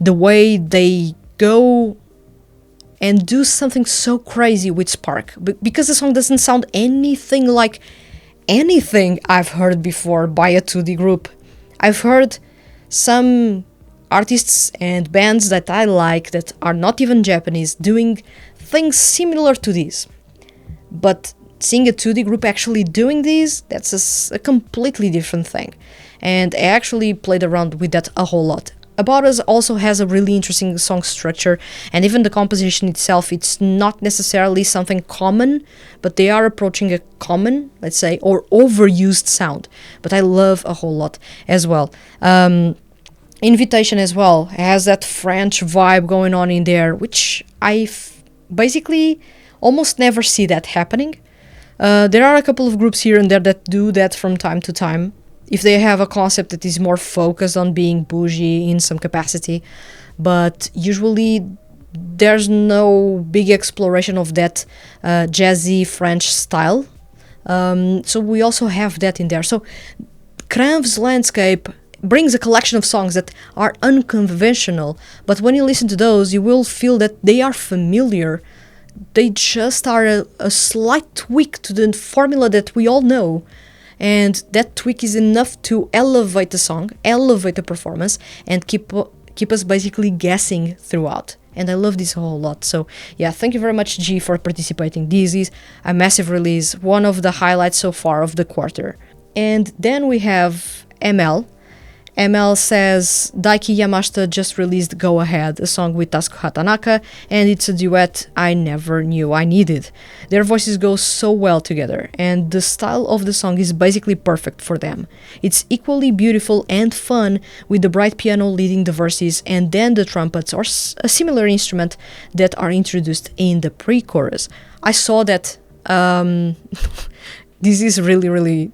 [SPEAKER 1] way they go and do something so crazy with Spark, because the song doesn't sound anything like anything I've heard before by a 2D group. I've heard some artists and bands that I like that are not even Japanese doing things similar to this, but seeing a 2D group actually doing this, that's a completely different thing. And I actually played around with that a whole lot. About Us also has a really interesting song structure, and even the composition itself, it's not necessarily something common, but they are approaching a common, let's say, or overused sound. But I love a whole lot as well. Invitation as well has that French vibe going on in there, which I basically almost never see that happening. There are a couple of groups here and there that do that from time to time, if they have a concept that is more focused on being bougie in some capacity, but usually there's no big exploration of that jazzy French style. So we also have that in there. So XlamV's Landscape brings a collection of songs that are unconventional, but when you listen to those, you will feel that they are familiar. They just are a slight tweak to the formula that we all know. And that tweak is enough to elevate the song, elevate the performance, and keep us basically guessing throughout. And I love this a whole lot. So yeah, thank you very much, G, for participating. This is a massive release, one of the highlights so far of the quarter. And then we have ML. ML says, Daiki Yamashita just released Go Ahead, a song with Tasuku Hatanaka, and it's a duet I never knew I needed. Their voices go so well together, and the style of the song is basically perfect for them. It's equally beautiful and fun, with the bright piano leading the verses, and then the trumpets or a similar instrument that are introduced in the pre-chorus. I saw that this is really, really,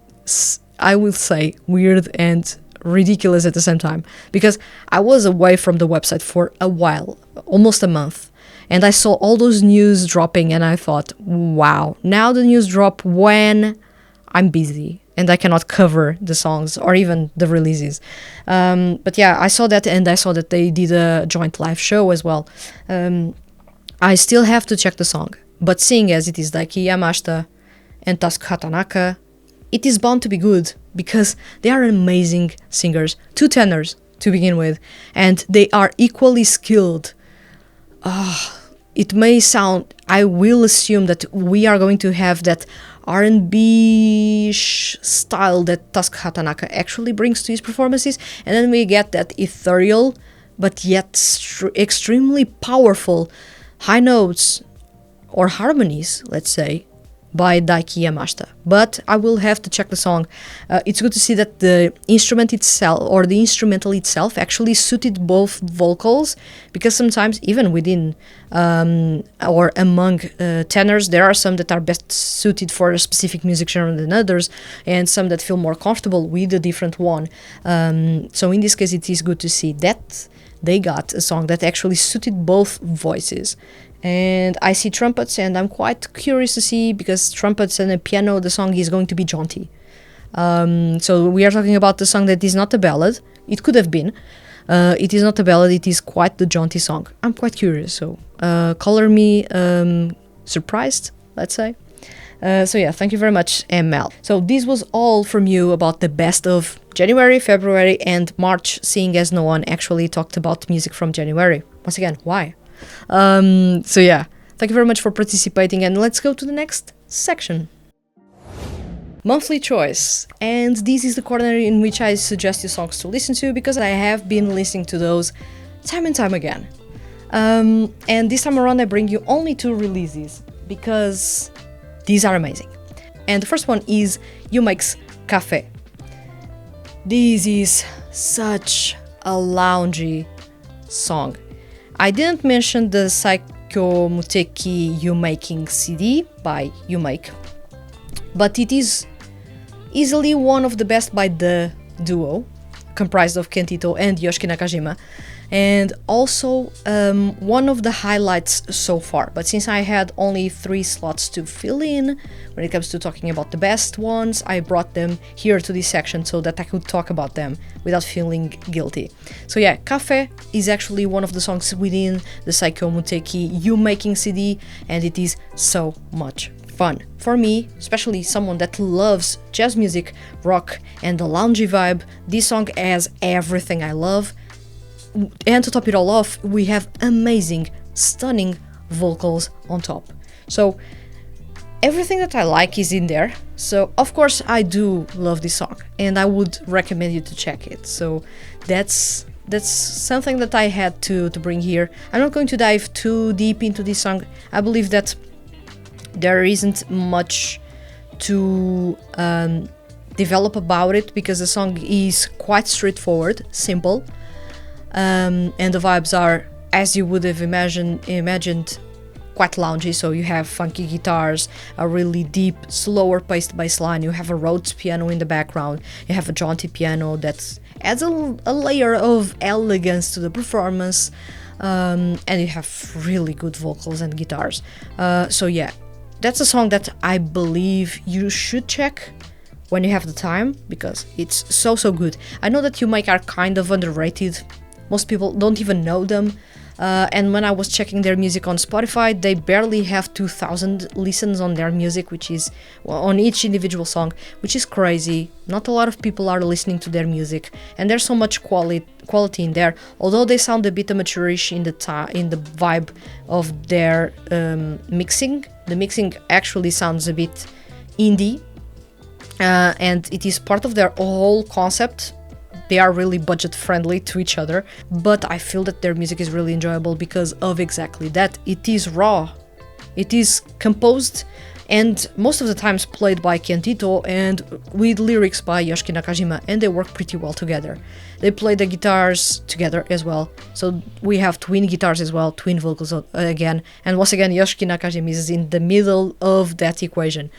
[SPEAKER 1] I will say, weird and ridiculous at the same time, because I was away from the website for a while, almost a month, and I saw all those news dropping, and I thought, wow, now the news drop when I'm busy and I cannot cover the songs or even the releases. But yeah, I saw that, and I saw that they did a joint live show as well. I still have to check the song, but seeing as it is Daiki Yamashita and Tasuku Hatanaka, it is bound to be good, because they are amazing singers, two tenors to begin with, and they are equally skilled. It may sound, I will assume that we are going to have that R&B style that Tasuku Hatanaka actually brings to his performances, and then we get that ethereal, but yet extremely powerful high notes, or harmonies, let's say, by Daiki Yamashita. But I will have to check the song. It's good to see that the instrument itself, or the instrumental itself, actually suited both vocals, because sometimes even within or among tenors, there are some that are best suited for a specific music genre than others, and some that feel more comfortable with a different one. So in this case, it is good to see that they got a song that actually suited both voices. And I see trumpets, and I'm quite curious to see, because trumpets and a piano, the song is going to be jaunty. So we are talking about the song that is not a ballad. It could have been. It is not a ballad, it is quite the jaunty song. I'm quite curious, so color me surprised, let's say. So yeah, thank you very much, ML. So this was all from you about the best of January, February, and March, seeing as no one actually talked about music from January. Once again, why? So yeah, thank you very much for participating, and let's go to the next section. Monthly choice, and this is the corner in which I suggest you songs to listen to, because I have been listening to those time and time again. And this time around I bring you only 2 releases, because these are amazing. And the first one is UMake's Cafe. This is such a loungy song. I didn't mention the Saikyou Muteki Umaking CD by UMake, but it is easily one of the best by the duo, comprised of Kentito and Yoshiki Nakajima, and also one of the highlights so far. But since I had only 3 slots to fill in when it comes to talking about the best ones, I brought them here to this section so that I could talk about them without feeling guilty. So yeah, Cafe is actually one of the songs within the Saikyou Muteki Umaking CD, and it is so much fun. For me, especially someone that loves jazz music, rock, and the loungy vibe, this song has everything I love. And to top it all off, we have amazing, stunning vocals on top. So everything that I like is in there. So of course I do love this song, and I would recommend you to check it. So that's something that I had to bring here. I'm not going to dive too deep into this song. I believe that there isn't much to develop about it, because the song is quite straightforward, simple, and the vibes are, as you would have imagined, quite loungy. So you have funky guitars, a really deep, slower paced bass line, you have a Rhodes piano in the background, you have a jaunty piano that adds a layer of elegance to the performance, and you have really good vocals and guitars. So yeah, that's a song that I believe you should check when you have the time, because it's so good. I know that UMake are kind of underrated. Most people don't even know them. And when I was checking their music on Spotify, they barely have 2,000 listens on their music, which is, well, on each individual song, which is crazy. Not a lot of people are listening to their music, and there's so much quality in there. Although they sound a bit amateurish in the vibe of their mixing. The mixing actually sounds a bit indie, and it is part of their whole concept. They are really budget friendly to each other, but I feel that their music is really enjoyable because of exactly that. It is raw, it is composed, and most of the times played by Kentito and with lyrics by Yoshiki Nakajima, and they work pretty well together. They play the guitars together as well, so we have twin guitars as well, twin vocals again, and once again Yoshiki Nakajima is in the middle of that equation.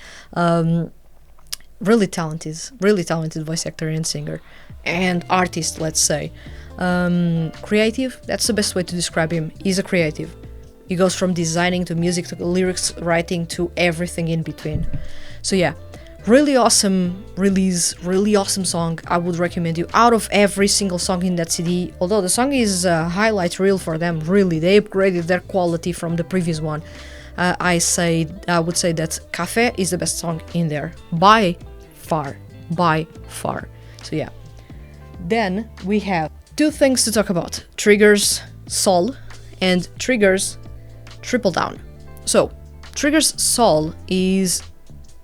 [SPEAKER 1] Really talented voice actor and singer and artist, let's say. Creative, that's the best way to describe him. He's a creative. He goes from designing to music to lyrics writing to everything in between. So yeah, really awesome release, really awesome song. I would recommend you out of every single song in that CD. Although the song is a highlight reel for them, really, they upgraded their quality from the previous one. I would say that Cafe is the best song in there by far. So yeah, then we have 2 things to talk about: Trigger's Soul and Trigger's Triple Down. So Trigger's Soul is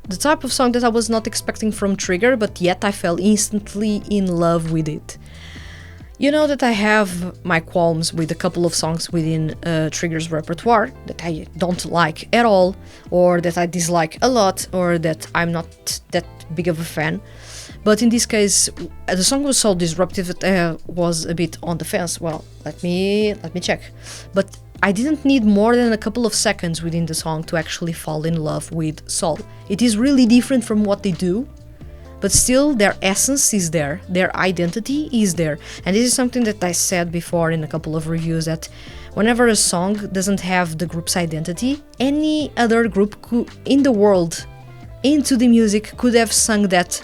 [SPEAKER 1] the type of song that I was not expecting from Trigger, but yet I fell instantly in love with it. You know that I have my qualms with a couple of songs within Trigger's repertoire that I don't like at all, or that I dislike a lot, or that I'm not that big of a fan. But in this case, the song was so disruptive that I was a bit on the fence. Well, let me check. But I didn't need more than a couple of seconds within the song to actually fall in love with Soul. It is really different from what they do, but still their essence is there, their identity is there. And this is something that I said before in a couple of reviews, that whenever a song doesn't have the group's identity, any other group in the world into the music could have sung that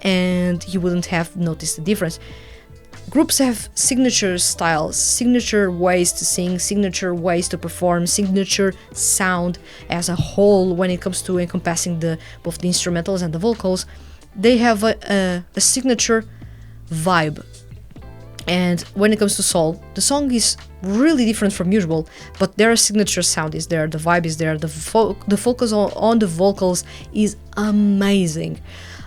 [SPEAKER 1] and you wouldn't have noticed the difference. Groups have signature styles, signature ways to sing, signature ways to perform, signature sound as a whole when it comes to encompassing both the instrumentals and the vocals. They have a signature vibe. And when it comes to Soul, the song is really different from usual, but their signature sound is there, the vibe is there, the focus on the vocals is amazing.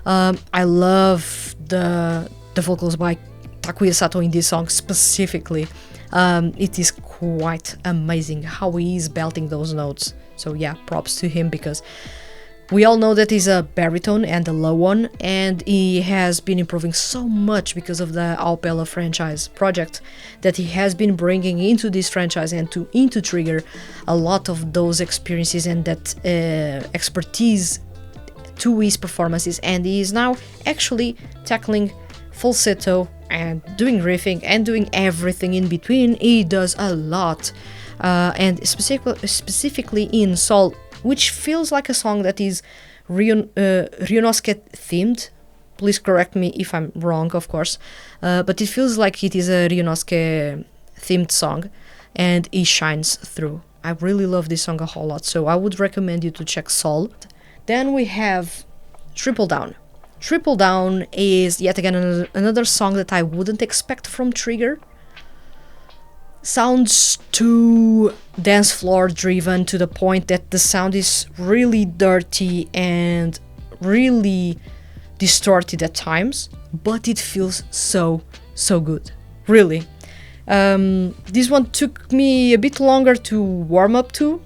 [SPEAKER 1] I love the vocals by Takuya Sato in this song specifically. It is quite amazing how he is belting those notes. So yeah, props to him, because we all know that he's a baritone and a low one, and he has been improving so much because of the Aopella franchise project that he has been bringing into this franchise and into Trigger a lot of those experiences and that expertise to his performances, and he is now actually tackling falsetto and doing riffing and doing everything in between. He does a lot, and specifically in Soul, which feels like a song that is Ryunosuke themed. Please correct me if I'm wrong, of course, but it feels like it is a Ryunosuke themed song, and he shines through. I really love this song a whole lot, so I would recommend you to check Soul. Then we have Triple Down. Triple Down is yet again another song that I wouldn't expect from Trigger. Sounds too dance floor driven, to the point that the sound is really dirty and really distorted at times, but it feels so good, really. This one took me a bit longer to warm up to,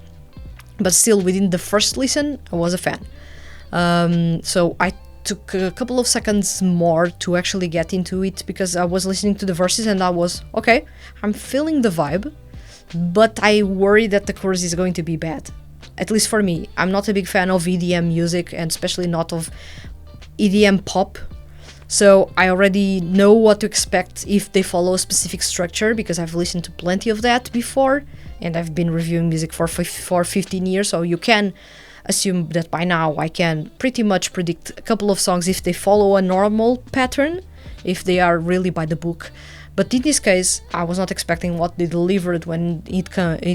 [SPEAKER 1] but still within the first listen I was a fan. So I took a couple of seconds more to actually get into it, because I was listening to the verses and I was, okay, I'm feeling the vibe, but I worry that the chorus is going to be bad. At least for me. I'm not a big fan of EDM music, and especially not of EDM pop, so I already know what to expect if they follow a specific structure, because I've listened to plenty of that before, and I've been reviewing music for 15 years, so you can assume that by now I can pretty much predict a couple of songs if they follow a normal pattern, if they are really by the book. But in this case, I was not expecting what they delivered when it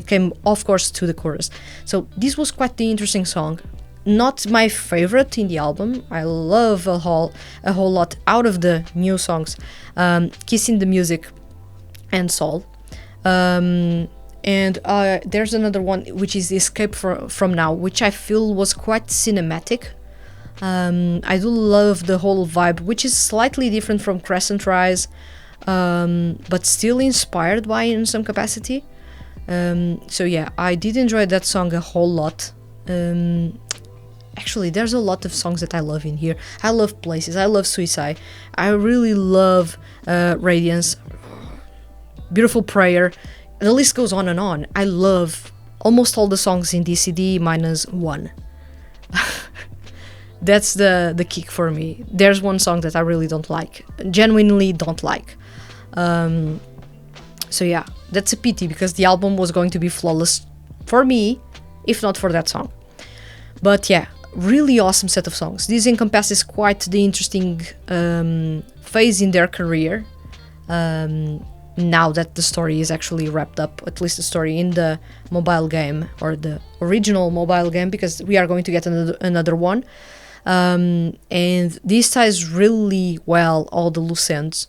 [SPEAKER 1] came, of course, to the chorus. So this was quite the interesting song. Not my favorite in the album. I love a whole lot out of the new songs, Kissing the Music and Soul. And there's another one, which is Escape from Now, which I feel was quite cinematic. I do love the whole vibe, which is slightly different from Crescent Rise, but still inspired by it in some capacity. So yeah, I did enjoy that song a whole lot. Actually, there's a lot of songs that I love in here. I love Places, I love Suicide, I really love Radiance, Beautiful Prayer. The list goes on and on. I love almost all the songs in this CD minus one. That's the kick for me. There's one song that I really don't like, genuinely don't like. So yeah, that's a pity, because the album was going to be flawless for me, if not for that song. But yeah, really awesome set of songs. This encompasses quite the interesting phase in their career. Now that the story is actually wrapped up, at least the story in the mobile game, or the original mobile game, because we are going to get another one. And this ties really well all the loose ends.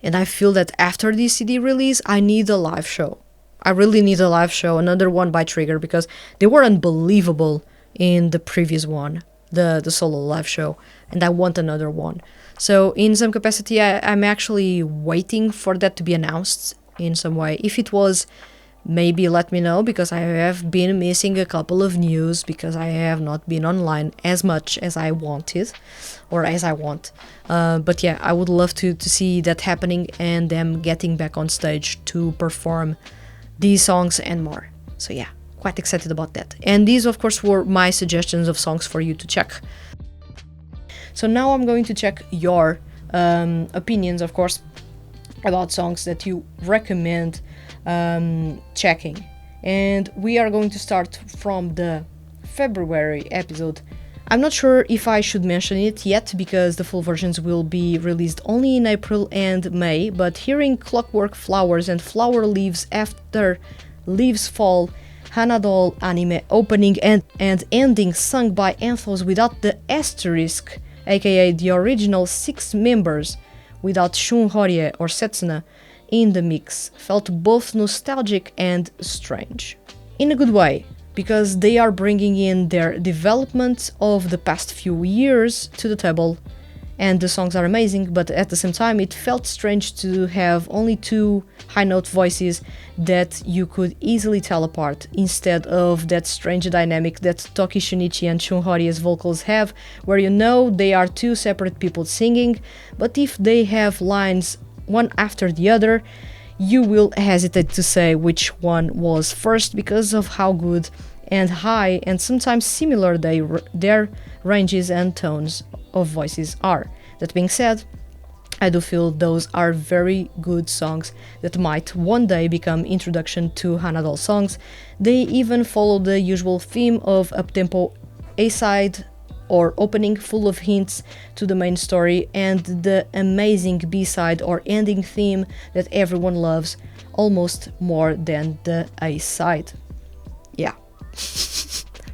[SPEAKER 1] And I feel that after this CD release, I need a live show. I really need a live show, another one by Trigger, because they were unbelievable in the previous one, the solo live show, and I want another one. So in some capacity, I'm actually waiting for that to be announced in some way. If it was, maybe let me know, because I have been missing a couple of news, because I have not been online as much as I wanted, or as I want. But yeah, I would love to see that happening, and them getting back on stage to perform these songs and more. So yeah, quite excited about that. And these, of course, were my suggestions of songs for you to check. So now I'm going to check your opinions, of course. about songs that you recommend checking. And we are going to start from the February episode. I'm not sure if I should mention it yet because the full versions will be released only in April and May, but hearing Clockwork Flowers and Flower Leaves After Leaves Fall, Hanadol anime opening and ending sung by Anthos without the asterisk, aka the original 6 members, without Shun Horie or Setsuna in the mix, felt both nostalgic and strange. In a good way, because they are bringing in their development of the past few years to the table, and the songs are amazing, but at the same time it felt strange to have only 2 high-note voices that you could easily tell apart, instead of that strange dynamic that Toki Shunichi and Shun Horie's vocals have, where you know they are 2 separate people singing, but if they have lines one after the other, you will hesitate to say which one was first because of how good and high and sometimes similar their ranges and tones of voices are. That being said, I do feel those are very good songs that might one day become introduction to Hanadol songs. They even follow the usual theme of uptempo A-side or opening full of hints to the main story and the amazing B-side or ending theme that everyone loves almost more than the A-side. Yeah.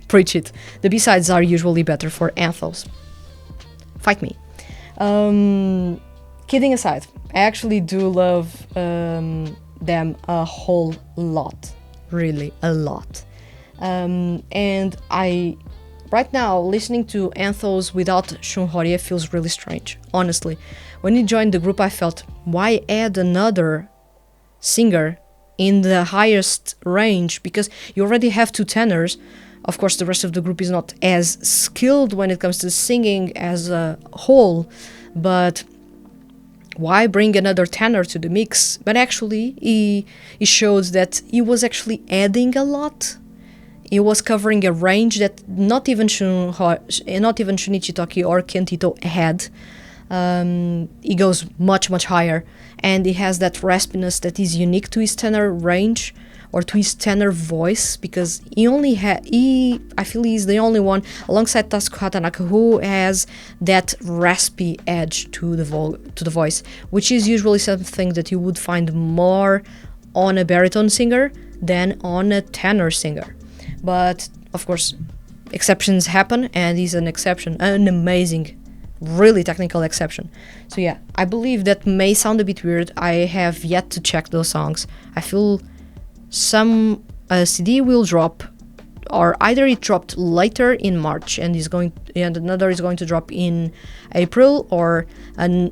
[SPEAKER 1] Preach it. The B-sides are usually better for Anthos. Fight me. Kidding aside, I actually do love them a whole lot. Really, a lot. And right now, listening to Anthos without Shun Horie feels really strange, honestly. When he joined the group, I felt, why add another singer in the highest range? Because you already have 2 tenors. Of course, the rest of the group is not as skilled when it comes to singing as a whole, but why bring another tenor to the mix? But actually, he shows that he was actually adding a lot. He was covering a range that not even Shunichi Toki or Kentito had. He goes much, much higher, and he has that raspiness that is unique to his tenor range, or to his tenor voice, because I feel he's the only one, alongside Tasuku Hatanaka, who has that raspy edge to the voice, which is usually something that you would find more on a baritone singer than on a tenor singer. But, of course, exceptions happen, and he's an exception, an amazing, really technical exception. So yeah, I believe that may sound a bit weird. I have yet to check those songs. I feel some CD will drop, or either it dropped later in March and another is going to drop in April, or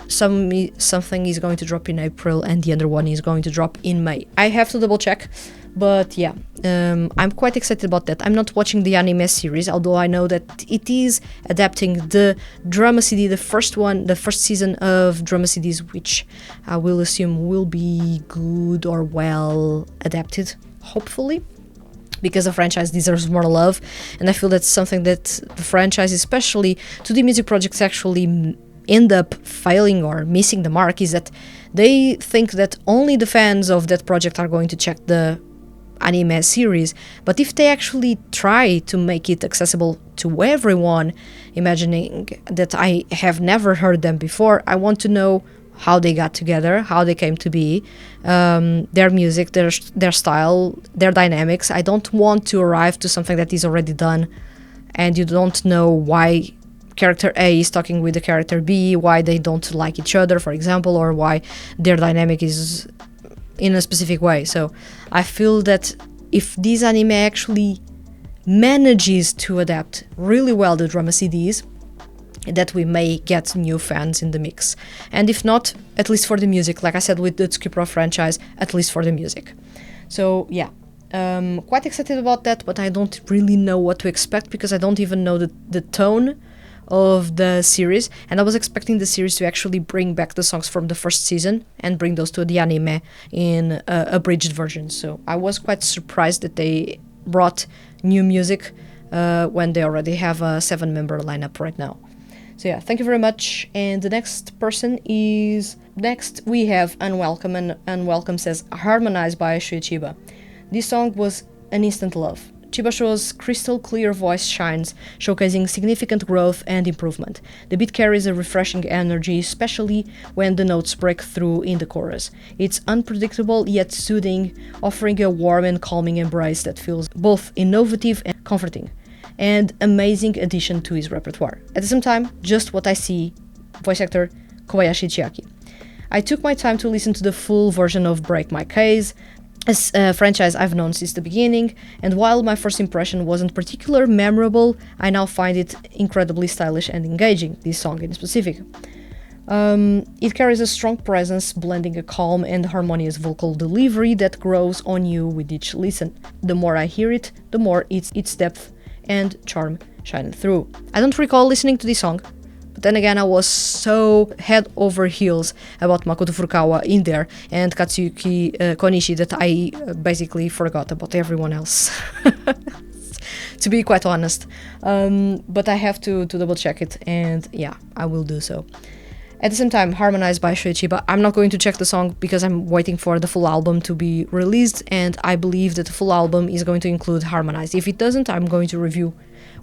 [SPEAKER 1] something is going to drop in April and the other one is going to drop in May. I have to double check, but yeah, I'm quite excited about that. I'm not watching the anime series, although I know that it is adapting the drama CD, the first season of drama CDs, which I will assume will be good or well adapted, hopefully, because the franchise deserves more love, and I feel that's something that the franchise, especially 2D music projects, actually end up failing or missing the mark, is that they think that only the fans of that project are going to check the anime series, but if they actually try to make it accessible to everyone, imagining that I have never heard them before, I want to know how they got together, how they came to be, their music, their style, their dynamics. I don't want to arrive to something that is already done and you don't know why character A is talking with the character B, why they don't like each other, for example, or why their dynamic is in a specific way. So I feel that if this anime actually manages to adapt really well the drama CDs, that we may get new fans in the mix. And if not, at least for the music, like I said with the Tsukipro franchise, at least for the music. So yeah, quite excited about that, but I don't really know what to expect because I don't even know the tone of the series, and I was expecting the series to actually bring back the songs from the first season and bring those to the anime in abridged version. So I was quite surprised that they brought new music when they already have a 7-member lineup right now. So yeah, thank you very much. And the next person is Next, we have Unwelcome, and Unwelcome says Harmonized by Shuichiba. This song was an instant love. Chiba Sho's crystal clear voice shines, showcasing significant growth and improvement. The beat carries a refreshing energy, especially when the notes break through in the chorus. It's unpredictable yet soothing, offering a warm and calming embrace that feels both innovative and comforting. And amazing addition to his repertoire. At the same time, just what I see, voice actor Kobayashi Chiaki. I took my time to listen to the full version of Break My Case, a franchise I've known since the beginning, and while my first impression wasn't particularly memorable, I now find it incredibly stylish and engaging, this song in specific. It carries a strong presence, blending a calm and harmonious vocal delivery that grows on you with each listen. The more I hear it, the more its depth and charm shine through. I don't recall listening to this song, but then again, I was so head over heels about Makoto Furukawa in there and Katsuyuki Konishi that I basically forgot about everyone else. To be quite honest. But I have to double check it, and yeah, I will do so. At the same time, Harmonized by Shuichiba. I'm not going to check the song because I'm waiting for the full album to be released, and I believe that the full album is going to include Harmonized. If it doesn't, I'm going to review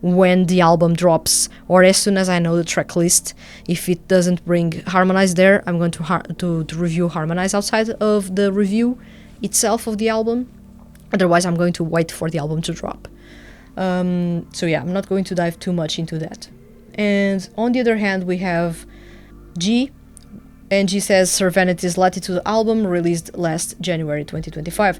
[SPEAKER 1] when the album drops, or as soon as I know the track list. If it doesn't bring Harmonized there, I'm going to review Harmonized outside of the review itself of the album. Otherwise, I'm going to wait for the album to drop. So yeah, I'm not going to dive too much into that. And on the other hand, we have G, and G says Sir Vanity's Latitude album released last January 2025.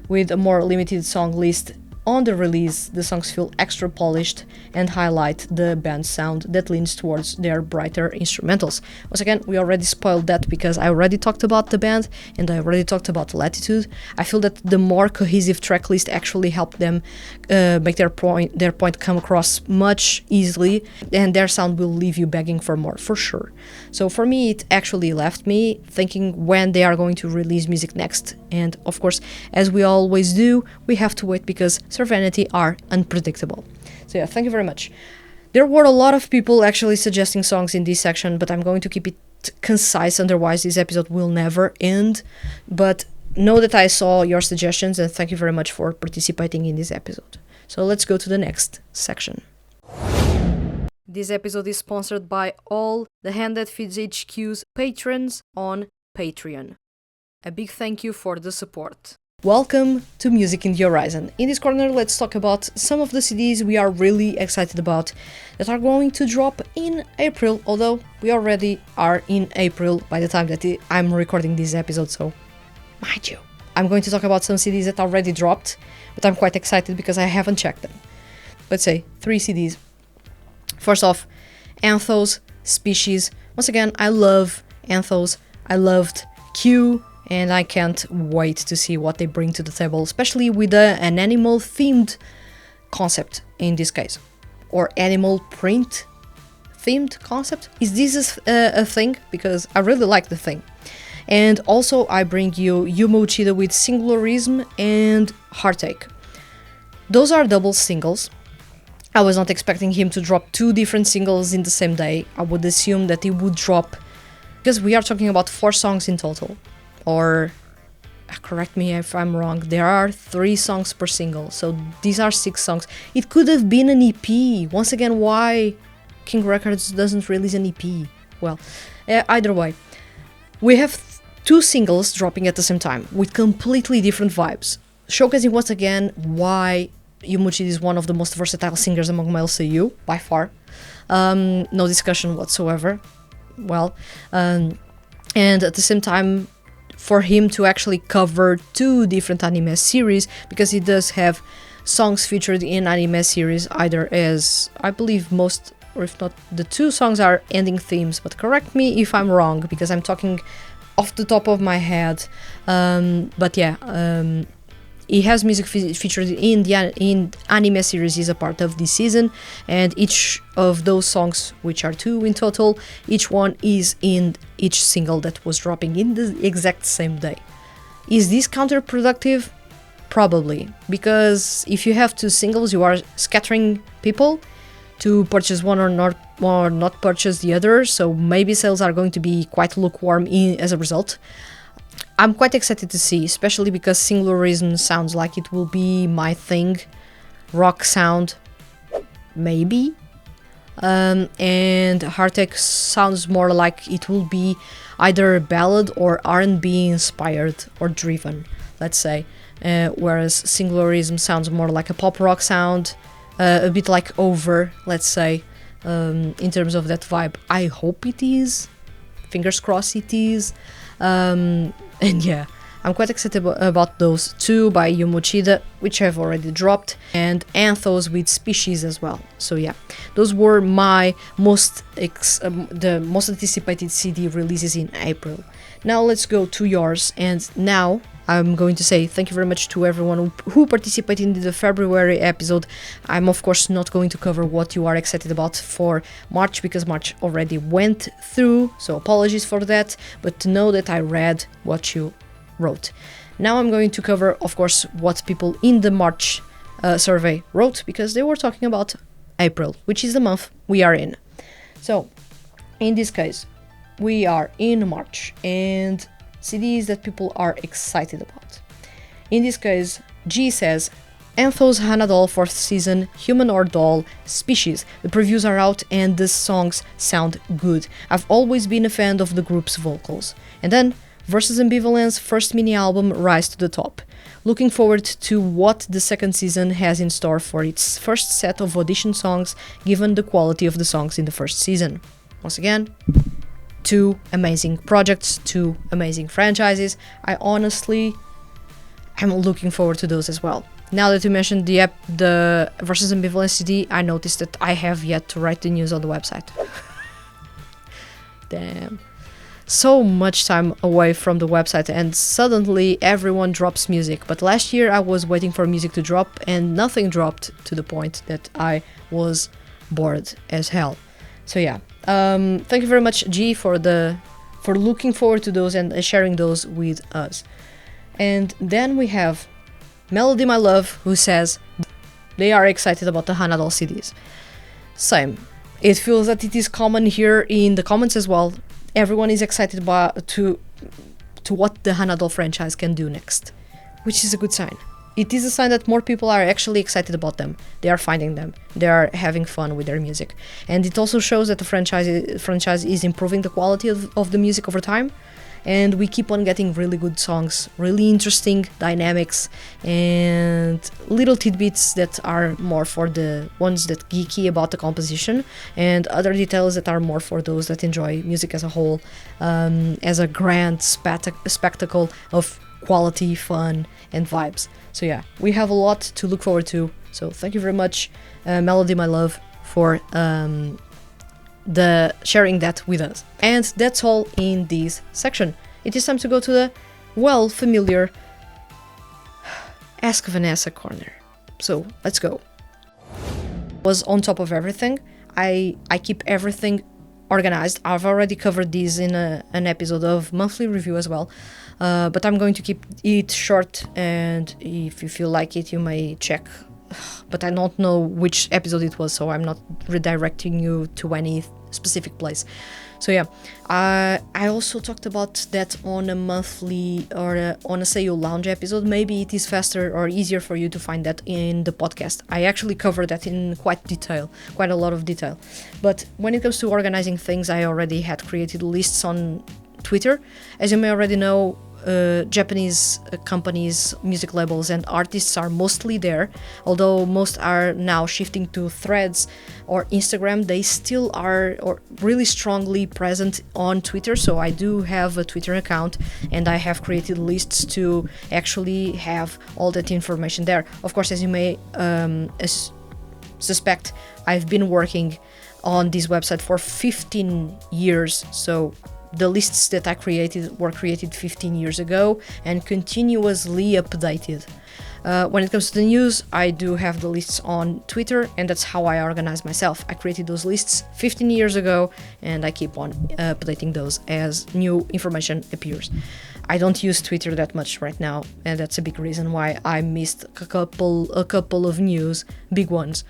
[SPEAKER 1] With a more limited song list on the release, the songs feel extra polished and highlight the band's sound that leans towards their brighter instrumentals. Once again, we already spoiled that because I already talked about the band and I already talked about Latitude. I feel that the more cohesive track list actually helped them make their point come across much easily, and their sound will leave you begging for more, for sure. So for me, it actually left me thinking when they are going to release music next. And of course, as we always do, we have to wait because Sir Vanity are unpredictable. So yeah, thank you very much. There were a lot of people actually suggesting songs in this section, but I'm going to keep it concise, otherwise this episode will never end. But know that I saw your suggestions, and thank you very much for participating in this episode. So let's go to the next section. This episode is sponsored by all the Hand That Feeds HQ's patrons on Patreon. A big thank you for the support. Welcome to Music in the Horizon. In this corner, let's talk about some of the CDs we are really excited about that are going to drop in April, although we already are in April by the time that I'm recording this episode, so mind you. I'm going to talk about some CDs that already dropped, but I'm quite excited because I haven't checked them. Let's say 3 CDs. First off, Anthos, Species. Once again, I love Anthos. I loved Q, and I can't wait to see what they bring to the table, especially with an animal-themed concept in this case. Or animal print-themed concept? Is this a thing? Because I really like the thing. And also I bring you Yuma Uchida with Singularism and Heartache. Those are double singles. I was not expecting him to drop 2 different singles in the same day. I would assume that he would drop, because we are talking about 4 songs in total. Or, correct me if I'm wrong, there are 3 songs per single, so these are 6 songs. It could have been an EP. Once again, why King Records doesn't release an EP? Well, either way, we have 2 singles dropping at the same time, with completely different vibes, showcasing once again why Yuma Uchida is one of the most versatile singers among male seiyuu, by far. No discussion whatsoever. Well, and at the same time, for him to actually cover 2 different anime series, because he does have songs featured in anime series, either as, I believe most, or if not, the 2 songs are ending themes, but correct me if I'm wrong, because I'm talking off the top of my head. But yeah, he has music featured in the anime series is a part of this season, and each of those songs, which are 2 in total, each one is in each single that was dropping in the exact same day. Is this counterproductive? Probably, because if you have 2 singles, you are scattering people to purchase one or not purchase the other, so maybe sales are going to be quite lukewarm as a result. I'm quite excited to see, especially because Singularism sounds like it will be my thing. Rock sound, maybe. And Heartache sounds more like it will be either ballad or R&B inspired or driven, let's say. Whereas Singularism sounds more like a pop rock sound, a bit like Over, let's say, in terms of that vibe. I hope it is. Fingers crossed it is. And yeah, I'm quite excited about those two by Yomochida, which have already dropped, and Anthos with Species as well. So yeah, those were my the most anticipated CD releases in April. Now let's go to yours, and now I'm going to say thank you very much to everyone who participated in the February episode. I'm of course not going to cover what you are excited about for March, because March already went through, so apologies for that, but to know that I read what you wrote. Now I'm going to cover, of course, what people in the March survey wrote, because they were talking about April, which is the month we are in. So, in this case, we are in March, and CDs that people are excited about. In this case, G says, Anthos Hanadol 4th season, Human or Doll, Species. The previews are out and the songs sound good. I've always been a fan of the group's vocals. And then, Versus Ambivalence first mini album Rise to the Top. Looking forward to what the second season has in store for its first set of audition songs, given the quality of the songs in the first season. Once again, two amazing projects, two amazing franchises. I'm looking forward to those as well. Now that you mentioned the Versus Ambivalence CD, I noticed that I have yet to write the news on the website. Damn. So much time away from the website and suddenly everyone drops music. But last year I was waiting for music to drop and nothing dropped, to the point that I was bored as hell. So yeah, thank you very much, G, for looking forward to those and sharing those with us. And then we have Melody My Love, who says they are excited about the Hanadol CDs. Same. It feels that it is common here in the comments as well. Everyone is excited to what the Hanadol franchise can do next, which is a good sign. It is a sign that more people are actually excited about them. They are finding them. They are having fun with their music. And it also shows that the franchise is improving the quality of the music over time. And we keep on getting really good songs, really interesting dynamics, and little tidbits that are more for the ones that geeky about the composition, and other details that are more for those that enjoy music as a whole, as a grand spectacle of quality, fun, and vibes. So yeah, we have a lot to look forward to. So thank you very much, Melody My Love, for the sharing that with us. And that's all in this section. It is time to go to the well familiar Ask Vanessa corner. So let's go. Was on top of everything. I keep everything organized. I've already covered these in an episode of monthly review as well, but I'm going to keep it short, and if you feel like it, you may check. But I don't know which episode it was, so I'm not redirecting you to any specific place. So yeah, I also talked about that on a monthly or on a Seiyuu Lounge episode. Maybe it is faster or easier for you to find that in the podcast. I actually covered that in quite a lot of detail. But when it comes to organizing things, I already had created lists on Twitter. As you may already know, Japanese companies, music labels, and artists are mostly there. Although most are now shifting to Threads or Instagram, they still are really strongly present on Twitter. So I do have a Twitter account, and I have created lists to actually have all that information there. Of course, as you may suspect, I've been working on this website for 15 years, so the lists that I created were created 15 years ago and continuously updated. When it comes to the news, I do have the lists on Twitter, and that's how I organize myself. I created those lists 15 years ago, and I keep on updating those as new information appears. I don't use Twitter that much right now, and that's a big reason why I missed a couple of news, big ones,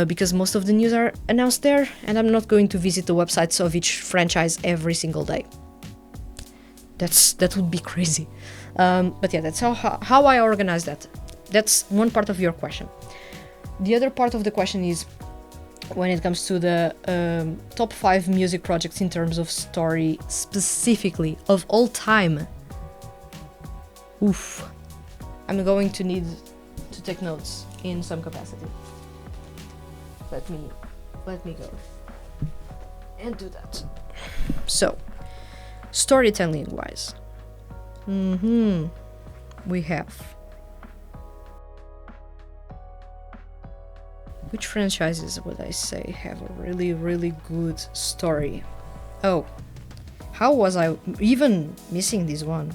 [SPEAKER 1] because most of the news are announced there, and I'm not going to visit the websites of each franchise every single day. That would be crazy. But yeah, that's how I organize that. That's one part of your question. The other part of the question is when it comes to the top 5 music projects in terms of story, specifically of all time. Oof. I'm going to need to take notes in some capacity. Let me go and do that. So, storytelling wise, we have, which franchises would I say have a really, really good story? Oh, how was I even missing this one?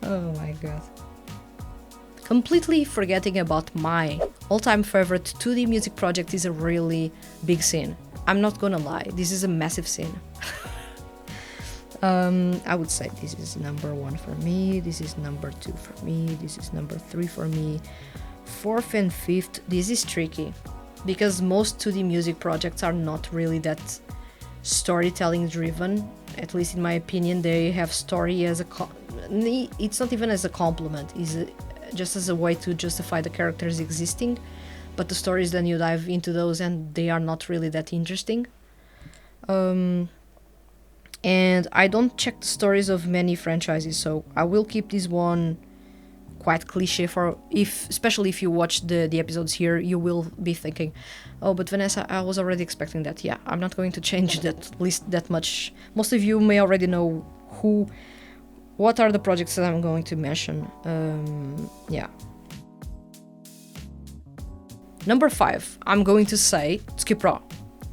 [SPEAKER 1] Oh my god. Completely forgetting about my all-time favorite 2D music project is a really big sin. I'm not gonna lie, this is a massive sin. I would say this is number 1 for me, this is number 2 for me, this is number 3 for me. 4th and 5th, this is tricky, because most 2D music projects are not really that storytelling driven. At least in my opinion, they have story as it's not even as a compliment, it's just as a way to justify the characters existing, but the stories, then you dive into those and they are not really that interesting. And I don't check the stories of many franchises, so I will keep this one quite cliche for especially if you watch the episodes here, you will be thinking, oh, but Vanessa, I was already expecting that. Yeah, I'm not going to change that list that much. Most of you may already know what are the projects that I'm going to mention. Yeah. Number 5, I'm going to say Trois.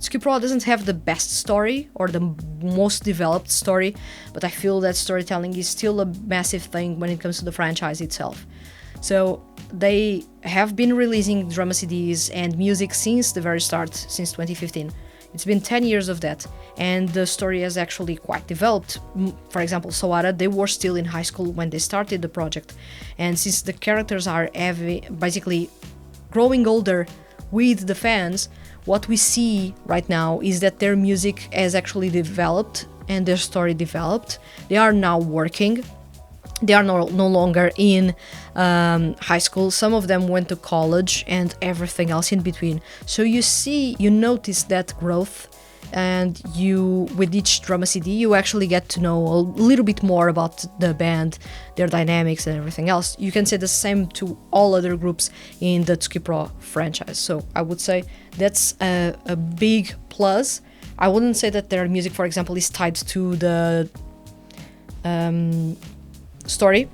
[SPEAKER 1] Trois doesn't have the best story or the most developed story, but I feel that storytelling is still a massive thing when it comes to the franchise itself. So they have been releasing drama CDs and music since the very start, since 2015. It's been 10 years of that, and the story has actually quite developed. For example, Sawara, they were still in high school when they started the project, and since the characters are basically growing older with the fans, what we see right now is that their music has actually developed and their story developed. They are now working. They are no longer in high school. Some of them went to college and everything else in between. So you notice that growth, and with each drama CD, you actually get to know a little bit more about the band, their dynamics and everything else. You can say the same to all other groups in the Trois franchise. So I would say that's a big plus. I wouldn't say that their music, for example, is tied to the story.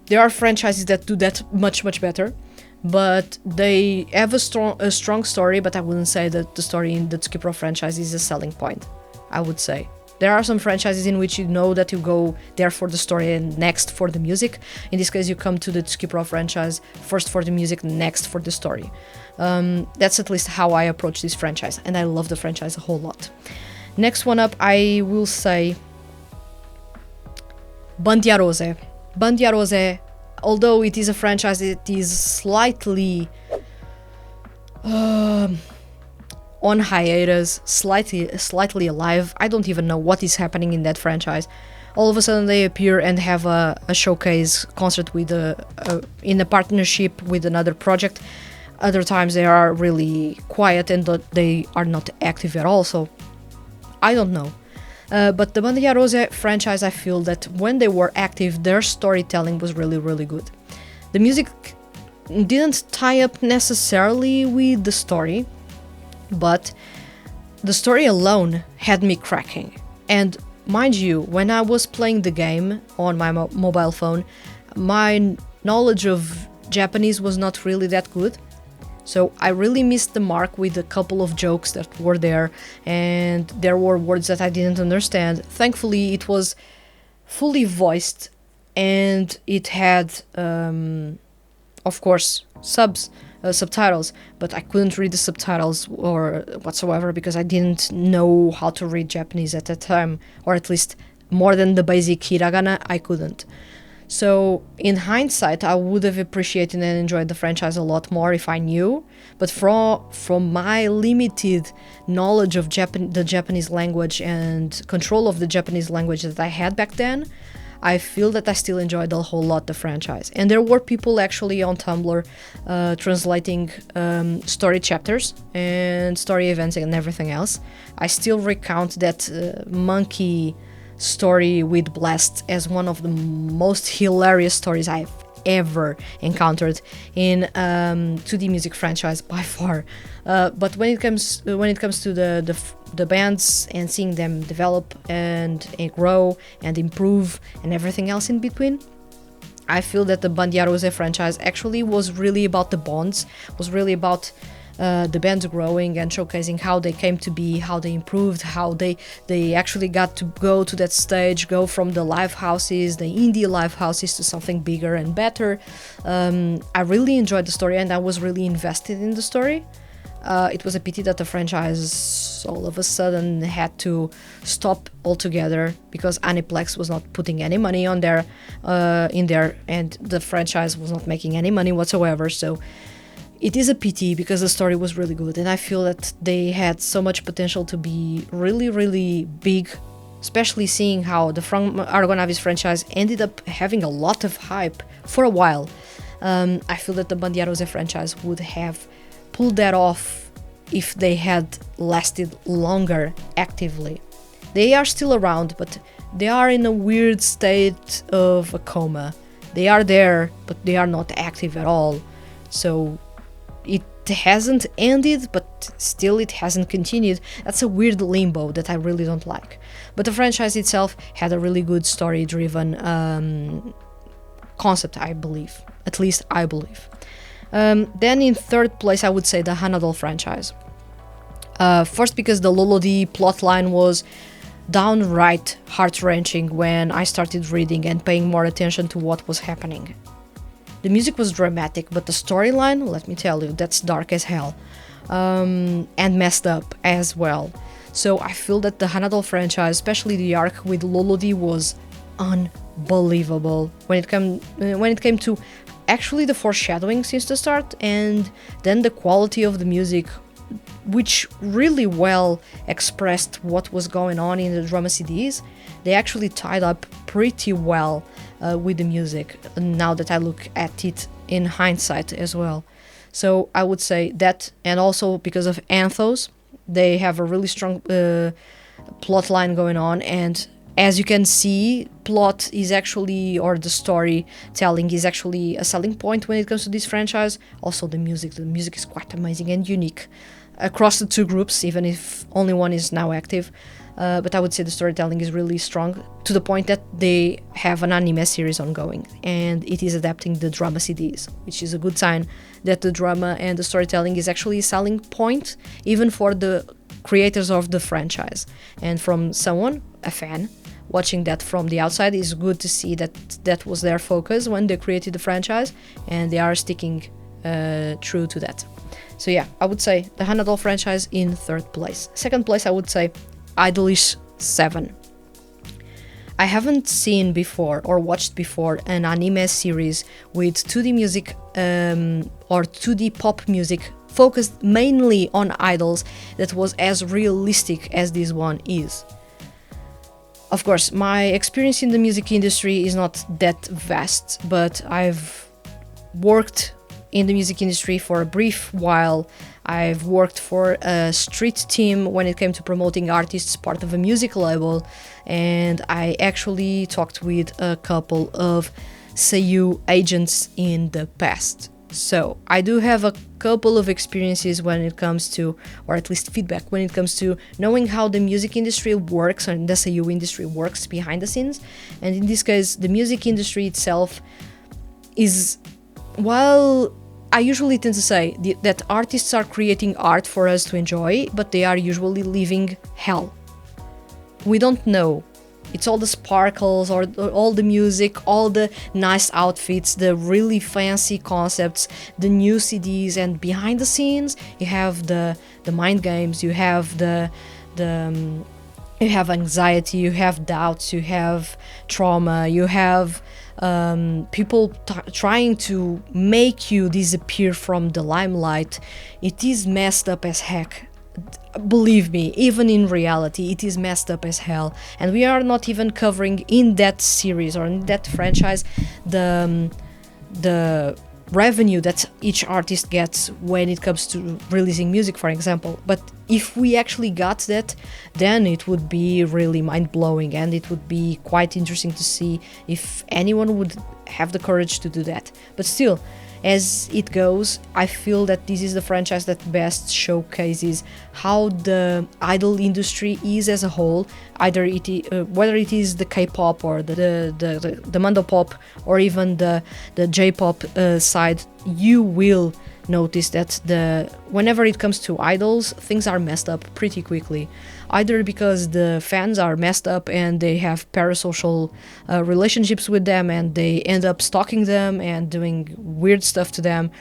[SPEAKER 1] There are franchises that do that much better, but they have a strong story, but I wouldn't say that the story in the Trois franchise is a selling point. I would say there are some franchises in which you know that you go there for the story and next for the music. In this case, you come to the Trois franchise first for the music, next for the story. That's at least how I approach this franchise, and I love the franchise a whole lot. Next one up, I will say Bandia Rose. Bandia Rose, although it is a franchise that is slightly on hiatus, slightly alive. I don't even know what is happening in that franchise. All of a sudden they appear and have a showcase concert with in a partnership with another project. Other times they are really quiet and they are not active at all, so I don't know. But the Bandia Rose franchise, I feel that when they were active, their storytelling was really good. The music didn't tie up necessarily with the story, but the story alone had me cracking. And mind you, when I was playing the game on my mobile phone, my knowledge of Japanese was not really that good. So I really missed the mark with a couple of jokes that were there, and there were words that I didn't understand. Thankfully, it was fully voiced, and it had, of course, subtitles, but I couldn't read the subtitles or whatsoever because I didn't know how to read Japanese at that time, or at least more than the basic hiragana, I couldn't. So in hindsight, I would have appreciated and enjoyed the franchise a lot more if I knew. But from my limited knowledge of the Japanese language and control of the Japanese language that I had back then, I feel that I still enjoyed a whole lot the franchise. And there were people actually on Tumblr translating story chapters and story events and everything else. I still recount that monkey story with Blast as one of the most hilarious stories I've ever encountered in 2D music franchise by far. But when it comes to the bands and seeing them develop and grow and improve and everything else in between, I feel that the Bandiarose franchise actually was really about the bonds, was really about the bands growing and showcasing how they came to be, how they improved, how they actually got to go to that stage, go from the live houses, the indie live houses, to something bigger and better. I really enjoyed the story and I was really invested in the story. It was a pity that the franchise all of a sudden had to stop altogether because Aniplex was not putting any money on in there, and the franchise was not making any money whatsoever. So it is a pity because the story was really good, and I feel that they had so much potential to be really, really big, especially seeing how the From Argonavis franchise ended up having a lot of hype for a while. I feel that the Bandiarose franchise would have pulled that off if they had lasted longer actively. They are still around, but they are in a weird state of a coma. They are there, but they are not active at all. So it hasn't ended, but still it hasn't continued. That's a weird limbo that I really don't like. But the franchise itself had a really good story-driven concept, I believe. At least I believe. Then in third place, I would say the Hanadol franchise. First, because the Lolodi plotline was downright heart-wrenching when I started reading and paying more attention to what was happening. The music was dramatic, but the storyline, let me tell you, that's dark as hell. And messed up as well. So I feel that the Hanadol franchise, especially the arc with Lolodi, was unbelievable when it came to actually the foreshadowing since the start, and then the quality of the music, which really well expressed what was going on in the drama CDs. They actually tied up pretty well with the music, now that I look at it in hindsight as well. So I would say that, and also because of Anthos, they have a really strong plot line going on, and as you can see, plot is actually, or the storytelling is actually a selling point when it comes to this franchise. Also the music is quite amazing and unique across the two groups, even if only one is now active. But I would say the storytelling is really strong, to the point that they have an anime series ongoing, and it is adapting the drama CDs, which is a good sign that the drama and the storytelling is actually a selling point, even for the creators of the franchise. And from someone, a fan, watching that from the outside, is good to see that that was their focus when they created the franchise, and they are sticking true to that. So yeah, I would say the Hanadol franchise in third place. Second place, I would say Idolish 7. I haven't seen before or watched before an anime series with 2D music or 2D pop music focused mainly on idols that was as realistic as this one is. Of course, my experience in the music industry is not that vast, but I've worked in the music industry for a brief while. I've worked for a street team when it came to promoting artists, part of a music label, and I actually talked with a couple of seiyuu agents in the past. So I do have a couple of experiences when it comes to, or at least feedback when it comes to knowing how the music industry works and the seiyuu industry works behind the scenes. And in this case, the music industry itself is, while I usually tend to say that artists are creating art for us to enjoy, but they are usually living hell. We don't know. It's all the sparkles, or all the music, all the nice outfits, the really fancy concepts, the new CDs, and behind the scenes you have the mind games, you have the You have anxiety, you have doubts, you have trauma, you have people trying to make you disappear from the limelight. It is messed up as heck. Believe me, even in reality, it is messed up as hell. And we are not even covering in that series or in that franchise the revenue that each artist gets when it comes to releasing music, for example. But if we actually got that, then it would be really mind-blowing, and it would be quite interesting to see if anyone would have the courage to do that. But still, as it goes, I feel that this is the franchise that best showcases how the idol industry is as a whole, either whether it is the K-pop or the Mandopop or even the J-pop side. You will notice that whenever it comes to idols, things are messed up pretty quickly, either because the fans are messed up and they have parasocial relationships with them and they end up stalking them and doing weird stuff to them,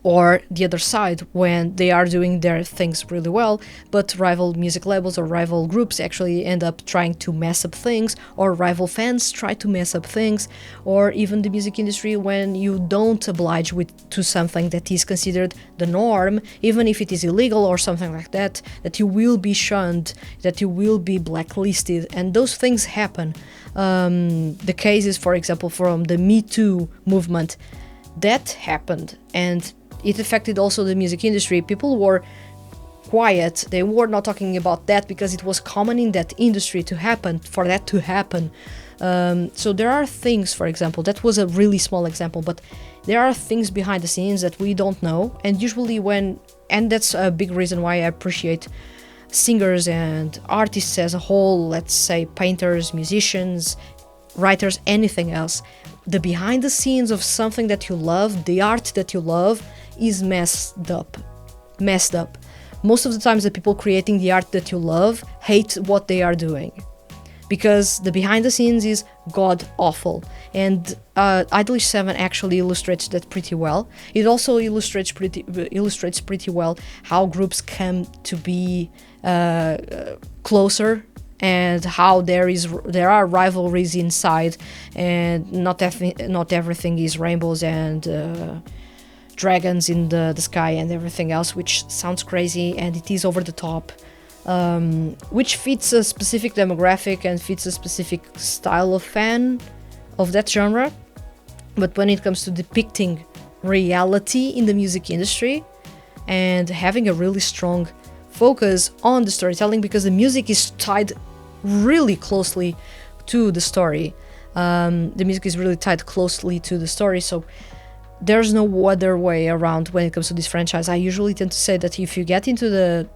[SPEAKER 1] or the other side, when they are doing their things really well, but rival music labels or rival groups actually end up trying to mess up things, or rival fans try to mess up things, or even the music industry when you don't oblige to something that is considered the norm, even if it is illegal or something like that, that you will be shunned, that you will be blacklisted, and those things happen. The cases, for example, from the Me Too movement, that happened, and it affected also the music industry. People were quiet, they were not talking about that because it was common in that industry for that to happen. So there are things, for example, that was a really small example, but there are things behind the scenes that we don't know, and usually and that's a big reason why I appreciate singers and artists as a whole, let's say painters, musicians, writers, anything else. The behind the scenes of something that you love, the art that you love, is messed up. Most of the times the people creating the art that you love hate what they are doing, because the behind the scenes is god awful. And Idolish 7 actually illustrates that pretty well. It also illustrates pretty well how groups come to be closer, and how there are rivalries inside, and not everything is rainbows and dragons in the sky and everything else, which sounds crazy and it is over the top, which fits a specific demographic and fits a specific style of fan of that genre. But when it comes to depicting reality in the music industry and having a really strong focus on the storytelling, because the music is tied really closely to the story. The music is really tied closely to the story, so there's no other way around when it comes to this franchise. I usually tend to say that if you get into the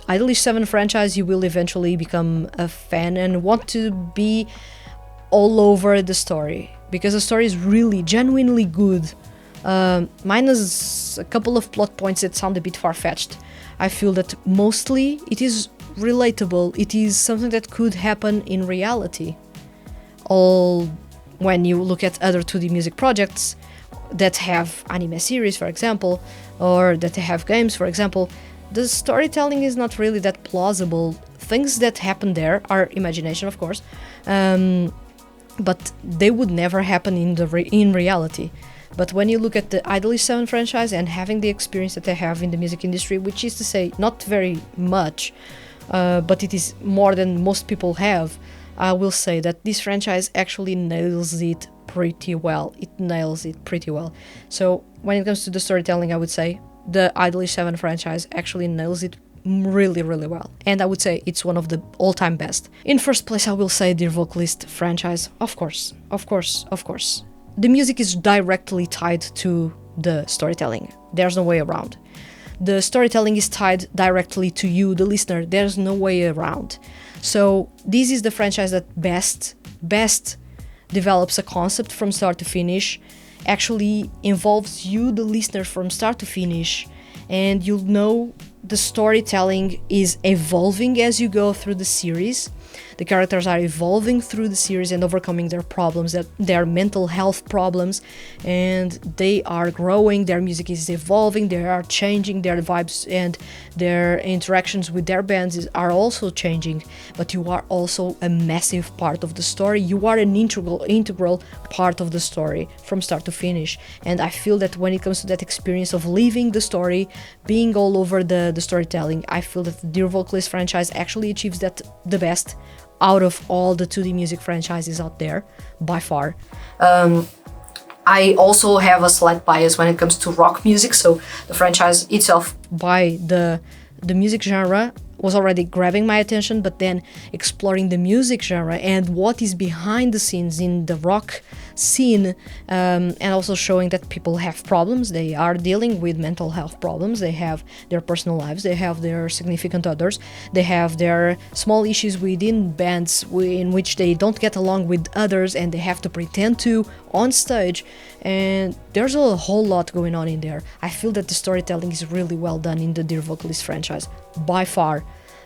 [SPEAKER 1] Idolish 7 franchise, you will eventually become a fan and want to be all over the story, because the story is really genuinely good, minus a couple of plot points that sound a bit far-fetched. I feel that mostly it is relatable. It is something that could happen in reality. When you look at other 2D music projects that have anime series, for example, or that have games, for example, the storytelling is not really that plausible. Things that happen there are imagination, of course, but they would never happen in reality. But when you look at the Idolish 7 franchise and having the experience that they have in the music industry, which is to say not very much, but it is more than most people have, I will say that this franchise actually nails it pretty well. It nails it pretty well. So when it comes to the storytelling, I would say the Idolish 7 franchise actually nails it really, really well. And I would say it's one of the all-time best. In first place, I will say Dear Vocalist franchise. Of course. The music is directly tied to the storytelling. There's no way around. The storytelling is tied directly to you, the listener. There's no way around. So this is the franchise that best develops a concept from start to finish, actually involves you, the listener, from start to finish, and you'll know the storytelling is evolving as you go through the series. The characters are evolving through the series and overcoming their problems, their mental health problems, and they are growing. Their music is evolving, they are changing, their vibes and their interactions with their bands are also changing. But you are also a massive part of the story. You are an integral part of the story from start to finish. And I feel that when it comes to that experience of living the story, being all over the storytelling, I feel that the Dear Vocalist franchise actually achieves that the best out of all the 2D music franchises out there, by far. I also have a slight bias when it comes to rock music, so the franchise itself, by the music genre, was already grabbing my attention, but then exploring the music genre and what is behind the scenes in the rock scene, and also showing that people have problems. They are dealing with mental health problems, they have their personal lives, they have their significant others, they have their small issues within bands in which they don't get along with others and they have to pretend to on stage, and there's a whole lot going on in there. I feel that the storytelling is really well done in the Dear Vocalist franchise, by far.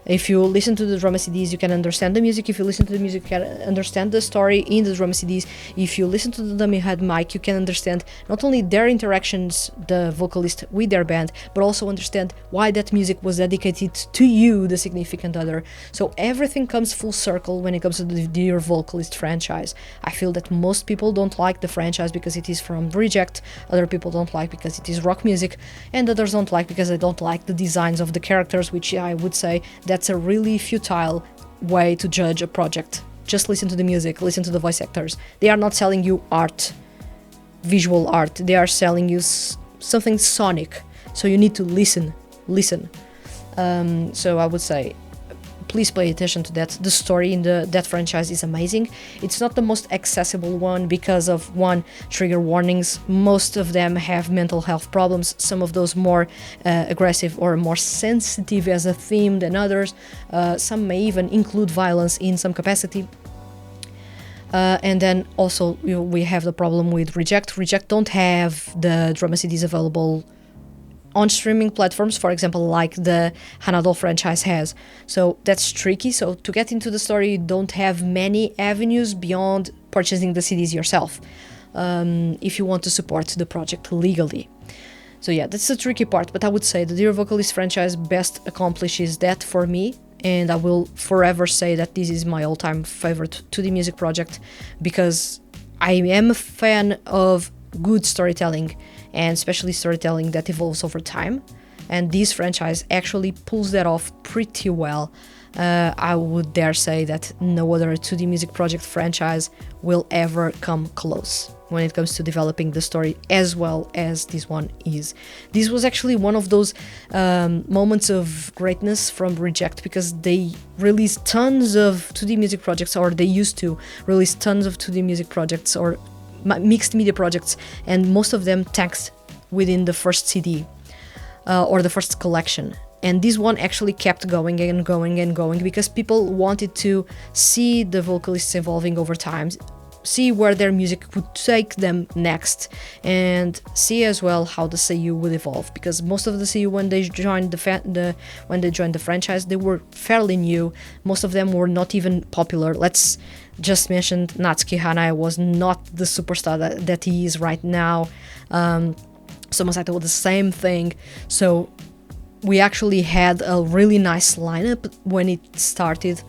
[SPEAKER 1] If you listen to the drama CDs, you can understand the music. If you listen to the music, you can understand the story in the drama CDs. If you listen to the dummy head mic, you can understand not only their interactions, the vocalist with their band, but also understand why that music was dedicated to you, the significant other. So everything comes full circle when it comes to the Dear Vocalist franchise. I feel that most people don't like the franchise because it is from Reject, other people don't like because it is rock music, and others don't like because they don't like the designs of the characters, which I would say that's a really futile way to judge a project. Just listen to the music, listen to the voice actors. They are not selling you art, visual art. They are selling you something sonic. So you need to listen. So I would say, please pay attention to that. The story in that franchise is amazing. It's not the most accessible one because of, one, trigger warnings. Most of them have mental health problems, some of those more aggressive or more sensitive as a theme than others. Some may even include violence in some capacity. And then also we have the problem with Reject. Reject don't have the drama CDs available on streaming platforms, for example, like the Hanadol franchise has. So that's tricky. So to get into the story, you don't have many avenues beyond purchasing the CDs yourself, if you want to support the project legally. So yeah, that's the tricky part, but I would say the Dear Vocalist franchise best accomplishes that for me, and I will forever say that this is my all-time favorite 2D music project, because I am a fan of good storytelling, and especially storytelling that evolves over time, and this franchise actually pulls that off pretty well. I would dare say that no other 2D music project franchise will ever come close when it comes to developing the story as well as this one is. This was actually one of those moments of greatness from Reject, because they released tons of 2D music projects, or they used to release tons of 2D music projects or mixed media projects, and most of them tanked within the first CD or the first collection. And this one actually kept going and going and going because people wanted to see the vocalists evolving over time, see where their music could take them next, and see as well how the seiyuu would evolve. Because most of the seiyuu, when they joined the franchise, they were fairly new. Most of them were not even popular. Let's just mention Natsuki Hanai was not the superstar that he is right now. Somasato was the same thing. So we actually had a really nice lineup when it started,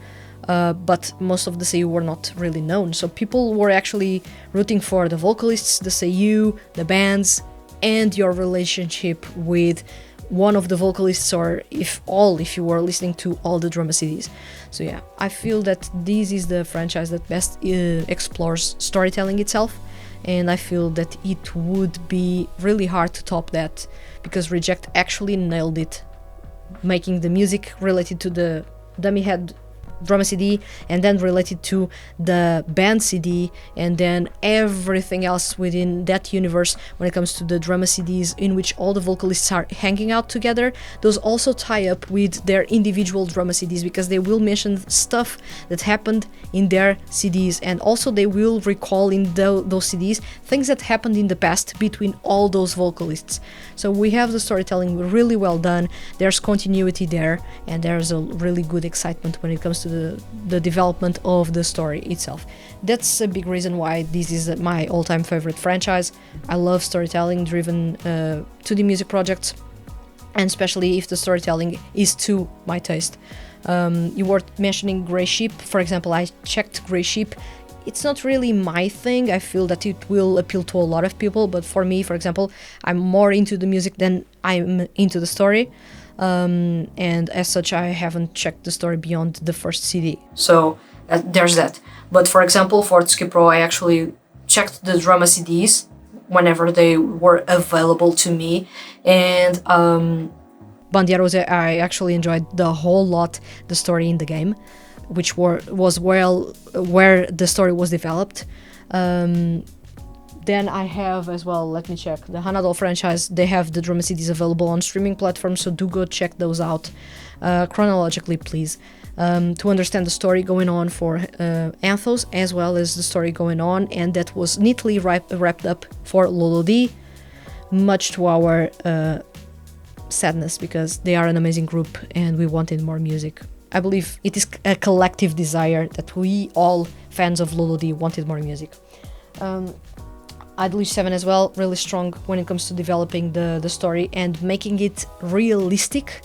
[SPEAKER 1] but most of the seiyuu were not really known. So people were actually rooting for the vocalists, the seiyuu, the bands, and your relationship with one of the vocalists, or if you were listening to all the drama CDs. So yeah, I feel that this is the franchise that best explores storytelling itself, and I feel that it would be really hard to top that, because Reject actually nailed it, making the music related to the dummy head drama CD, and then related to the band CD, and then everything else within that universe when it comes to the drama CDs in which all the vocalists are hanging out together. Those also tie up with their individual drama CDs, because they will mention stuff that happened in their CDs, and also they will recall in those CDs things that happened in the past between all those vocalists. So we have the storytelling really well done, there's continuity there, and there's a really good excitement when it comes to to the development of the story itself. That's a big reason why this is my all-time favorite franchise. I love storytelling driven 2D music projects, and especially if the storytelling is to my taste. You were mentioning Grey Sheep, for example. I checked Grey Sheep. It's not really my thing. I feel that it will appeal to a lot of people, but for me, for example, I'm more into the music than I'm into the story. And as such, I haven't checked the story beyond the first CD. So there's that. But for example, for THTFHQ Pro, I actually checked the drama CDs whenever they were available to me. And Bandiarose, I actually enjoyed the whole lot, the story in the game, which was where the story was developed. Then I have as well, let me check, the Hanadol franchise. They have the drama CDs available on streaming platforms, so do go check those out chronologically, please, to understand the story going on for Anthos, as well as the story going on, and that was neatly wrapped up for Lolodi, much to our sadness, because they are an amazing group and we wanted more music. I believe it is a collective desire that we all fans of Lolodi wanted more music. Idolish 7 as well, really strong when it comes to developing the story and making it realistic.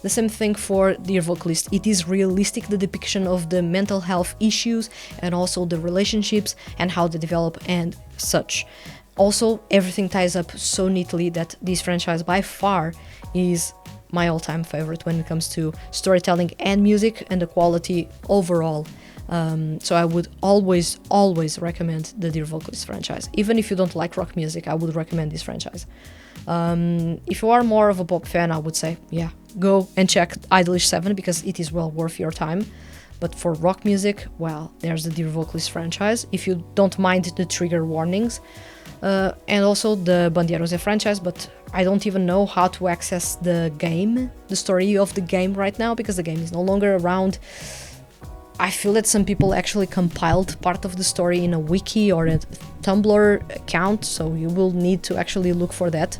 [SPEAKER 1] The same thing for Dear Vocalist. It is realistic, the depiction of the mental health issues and also the relationships and how they develop and such. Also, everything ties up so neatly that this franchise by far is my all-time favorite when it comes to storytelling and music and the quality overall. So I would always recommend the Dear Vocalist franchise. Even if you don't like rock music, I would recommend this franchise. If you are more of a pop fan, I would say, yeah, go and check Idolish 7 because it is well worth your time. But for rock music, well, there's the Dear Vocalist franchise, if you don't mind the trigger warnings. And also the Bandiarose franchise, but I don't even know how to access the game, the story of the game right now, because the game is no longer around. I feel that some people actually compiled part of the story in a wiki or a Tumblr account, so you will need to actually look for that.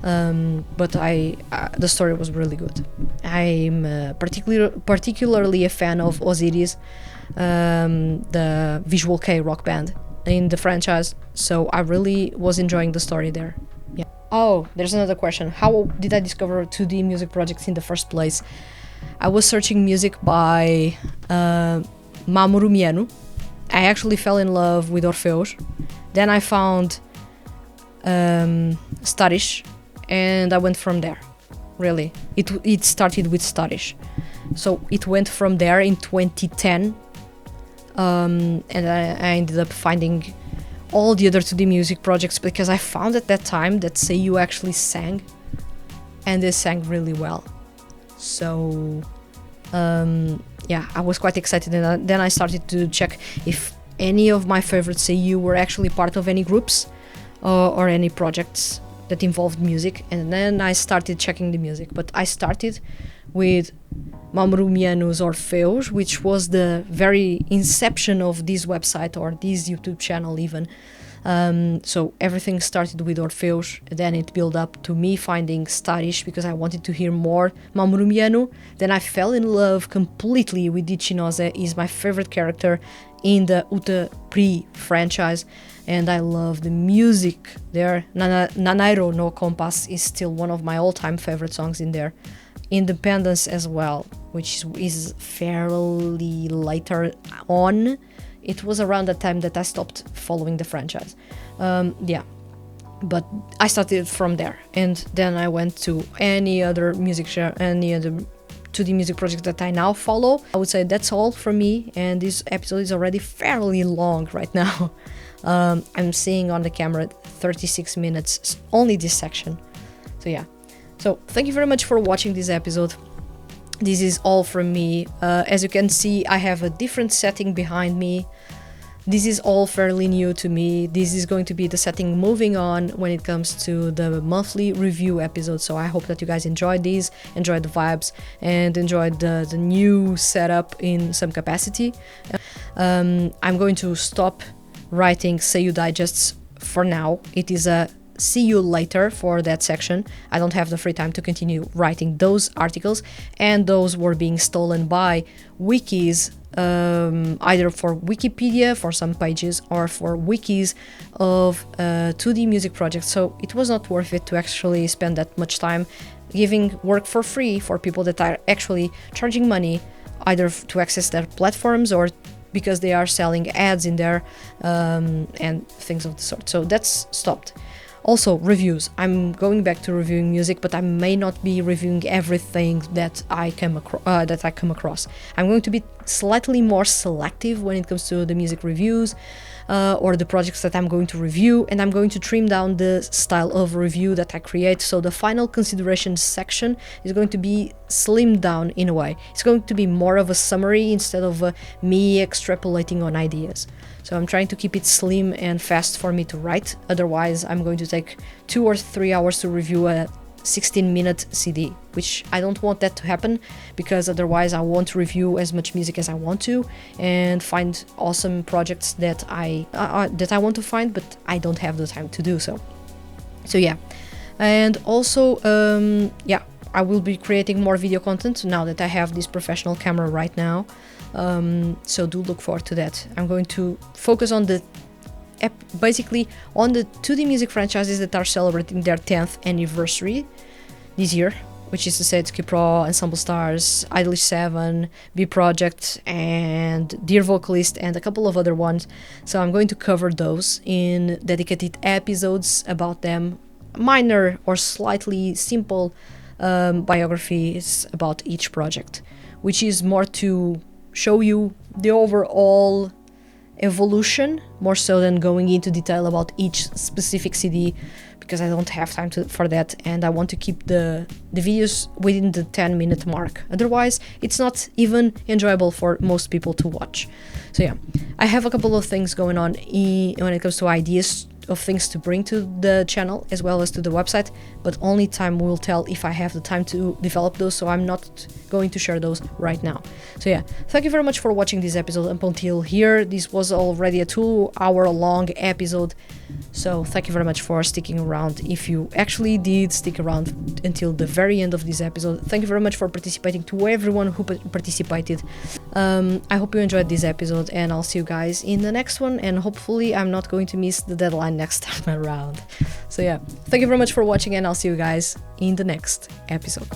[SPEAKER 1] But the story was really good. I'm particularly a fan of Osiris, the Visual K rock band in the franchise, so I really was enjoying the story there. Yeah. Oh, there's another question. How did I discover 2D music projects in the first place? I was searching music by Mamoru Miano. I actually fell in love with Orpheus. Then I found Starish, and I went from there. Really, it started with Starish, so it went from there in 2010. And I ended up finding all the other 2D music projects because I found at that time that seiyuu actually sang, and they sang really well. So yeah, I was quite excited, and then I started to check if any of my favorite seiyuu were actually part of any groups or any projects that involved music, and then I started checking the music. But I started with Mamoru Miano's Orpheus, which was the very inception of this website or this YouTube channel even. So everything started with Orpheus, then it built up to me finding Starish because I wanted to hear more Mamoru Miano. Then I fell in love completely with Ichinose. He's my favorite character in the Uta Pri franchise, and I love the music there. Nanairo no Compass is still one of my all-time favorite songs in there. Independence as well, which is fairly later on. It was around the time that I stopped following the franchise. Yeah, but I started from there, and then I went to any other any other 2D music project that I now follow. I would say that's all from me, and this episode is already fairly long right now. I'm seeing on the camera 36 minutes, only this section. So yeah. So thank you very much for watching this episode. This is all from me. As you can see, I have a different setting behind me. This is all fairly new to me. This is going to be the setting moving on when it comes to the monthly review episode. So I hope that you guys enjoyed these, enjoyed the vibes, and enjoyed the new setup in some capacity. I'm going to stop writing seiyuu digests for now. It is a see you later for that section. I don't have the free time to continue writing those articles, and those were being stolen by wikis, either for Wikipedia for some pages or for wikis of 2D music projects. So it was not worth it to actually spend that much time giving work for free for people that are actually charging money, either to access their platforms or because they are selling ads in there, and things of the sort. So that's stopped. Also, reviews. I'm going back to reviewing music, but I may not be reviewing everything that I come across. I'm going to be slightly more selective when it comes to the music reviews, or the projects that I'm going to review, and I'm going to trim down the style of review that I create. So the final consideration section is going to be slimmed down in a way. It's going to be more of a summary instead of me extrapolating on ideas. So I'm trying to keep it slim and fast for me to write. Otherwise, I'm going to take 2 or 3 hours to review a 16-minute CD, which I don't want that to happen, because otherwise I won't review as much music as I want to and find awesome projects that I want to find, but I don't have the time to do so. So yeah, and also yeah, I will be creating more video content now that I have this professional camera right now. So do look forward to that. I'm going to focus on basically on the 2D music franchises that are celebrating their 10th anniversary this year, which is to say Saikyou Pro, Ensemble Stars, Idolish 7, B Project, and Dear Vocalist, and a couple of other ones. So I'm going to cover those in dedicated episodes about them, minor or slightly simple biographies about each project, which is more to show you the overall evolution, more so than going into detail about each specific CD, because I don't have time for that, and I want to keep the videos within the 10-minute mark. Otherwise, it's not even enjoyable for most people to watch. So yeah, I have a couple of things going on when it comes to ideas of things to bring to the channel as well as to the website, but only time will tell if I have the time to develop those, so I'm not going to share those right now. So yeah, thank you very much for watching this episode up until here. This was already a 2-hour long episode, so thank you very much for sticking around. If you actually did stick around until the very end of this episode, thank you very much for participating, to everyone who participated. I hope you enjoyed this episode, and I'll see you guys in the next one, and hopefully I'm not going to miss the deadline next time around. So yeah, thank you very much for watching, and I'll see you guys in the next episode.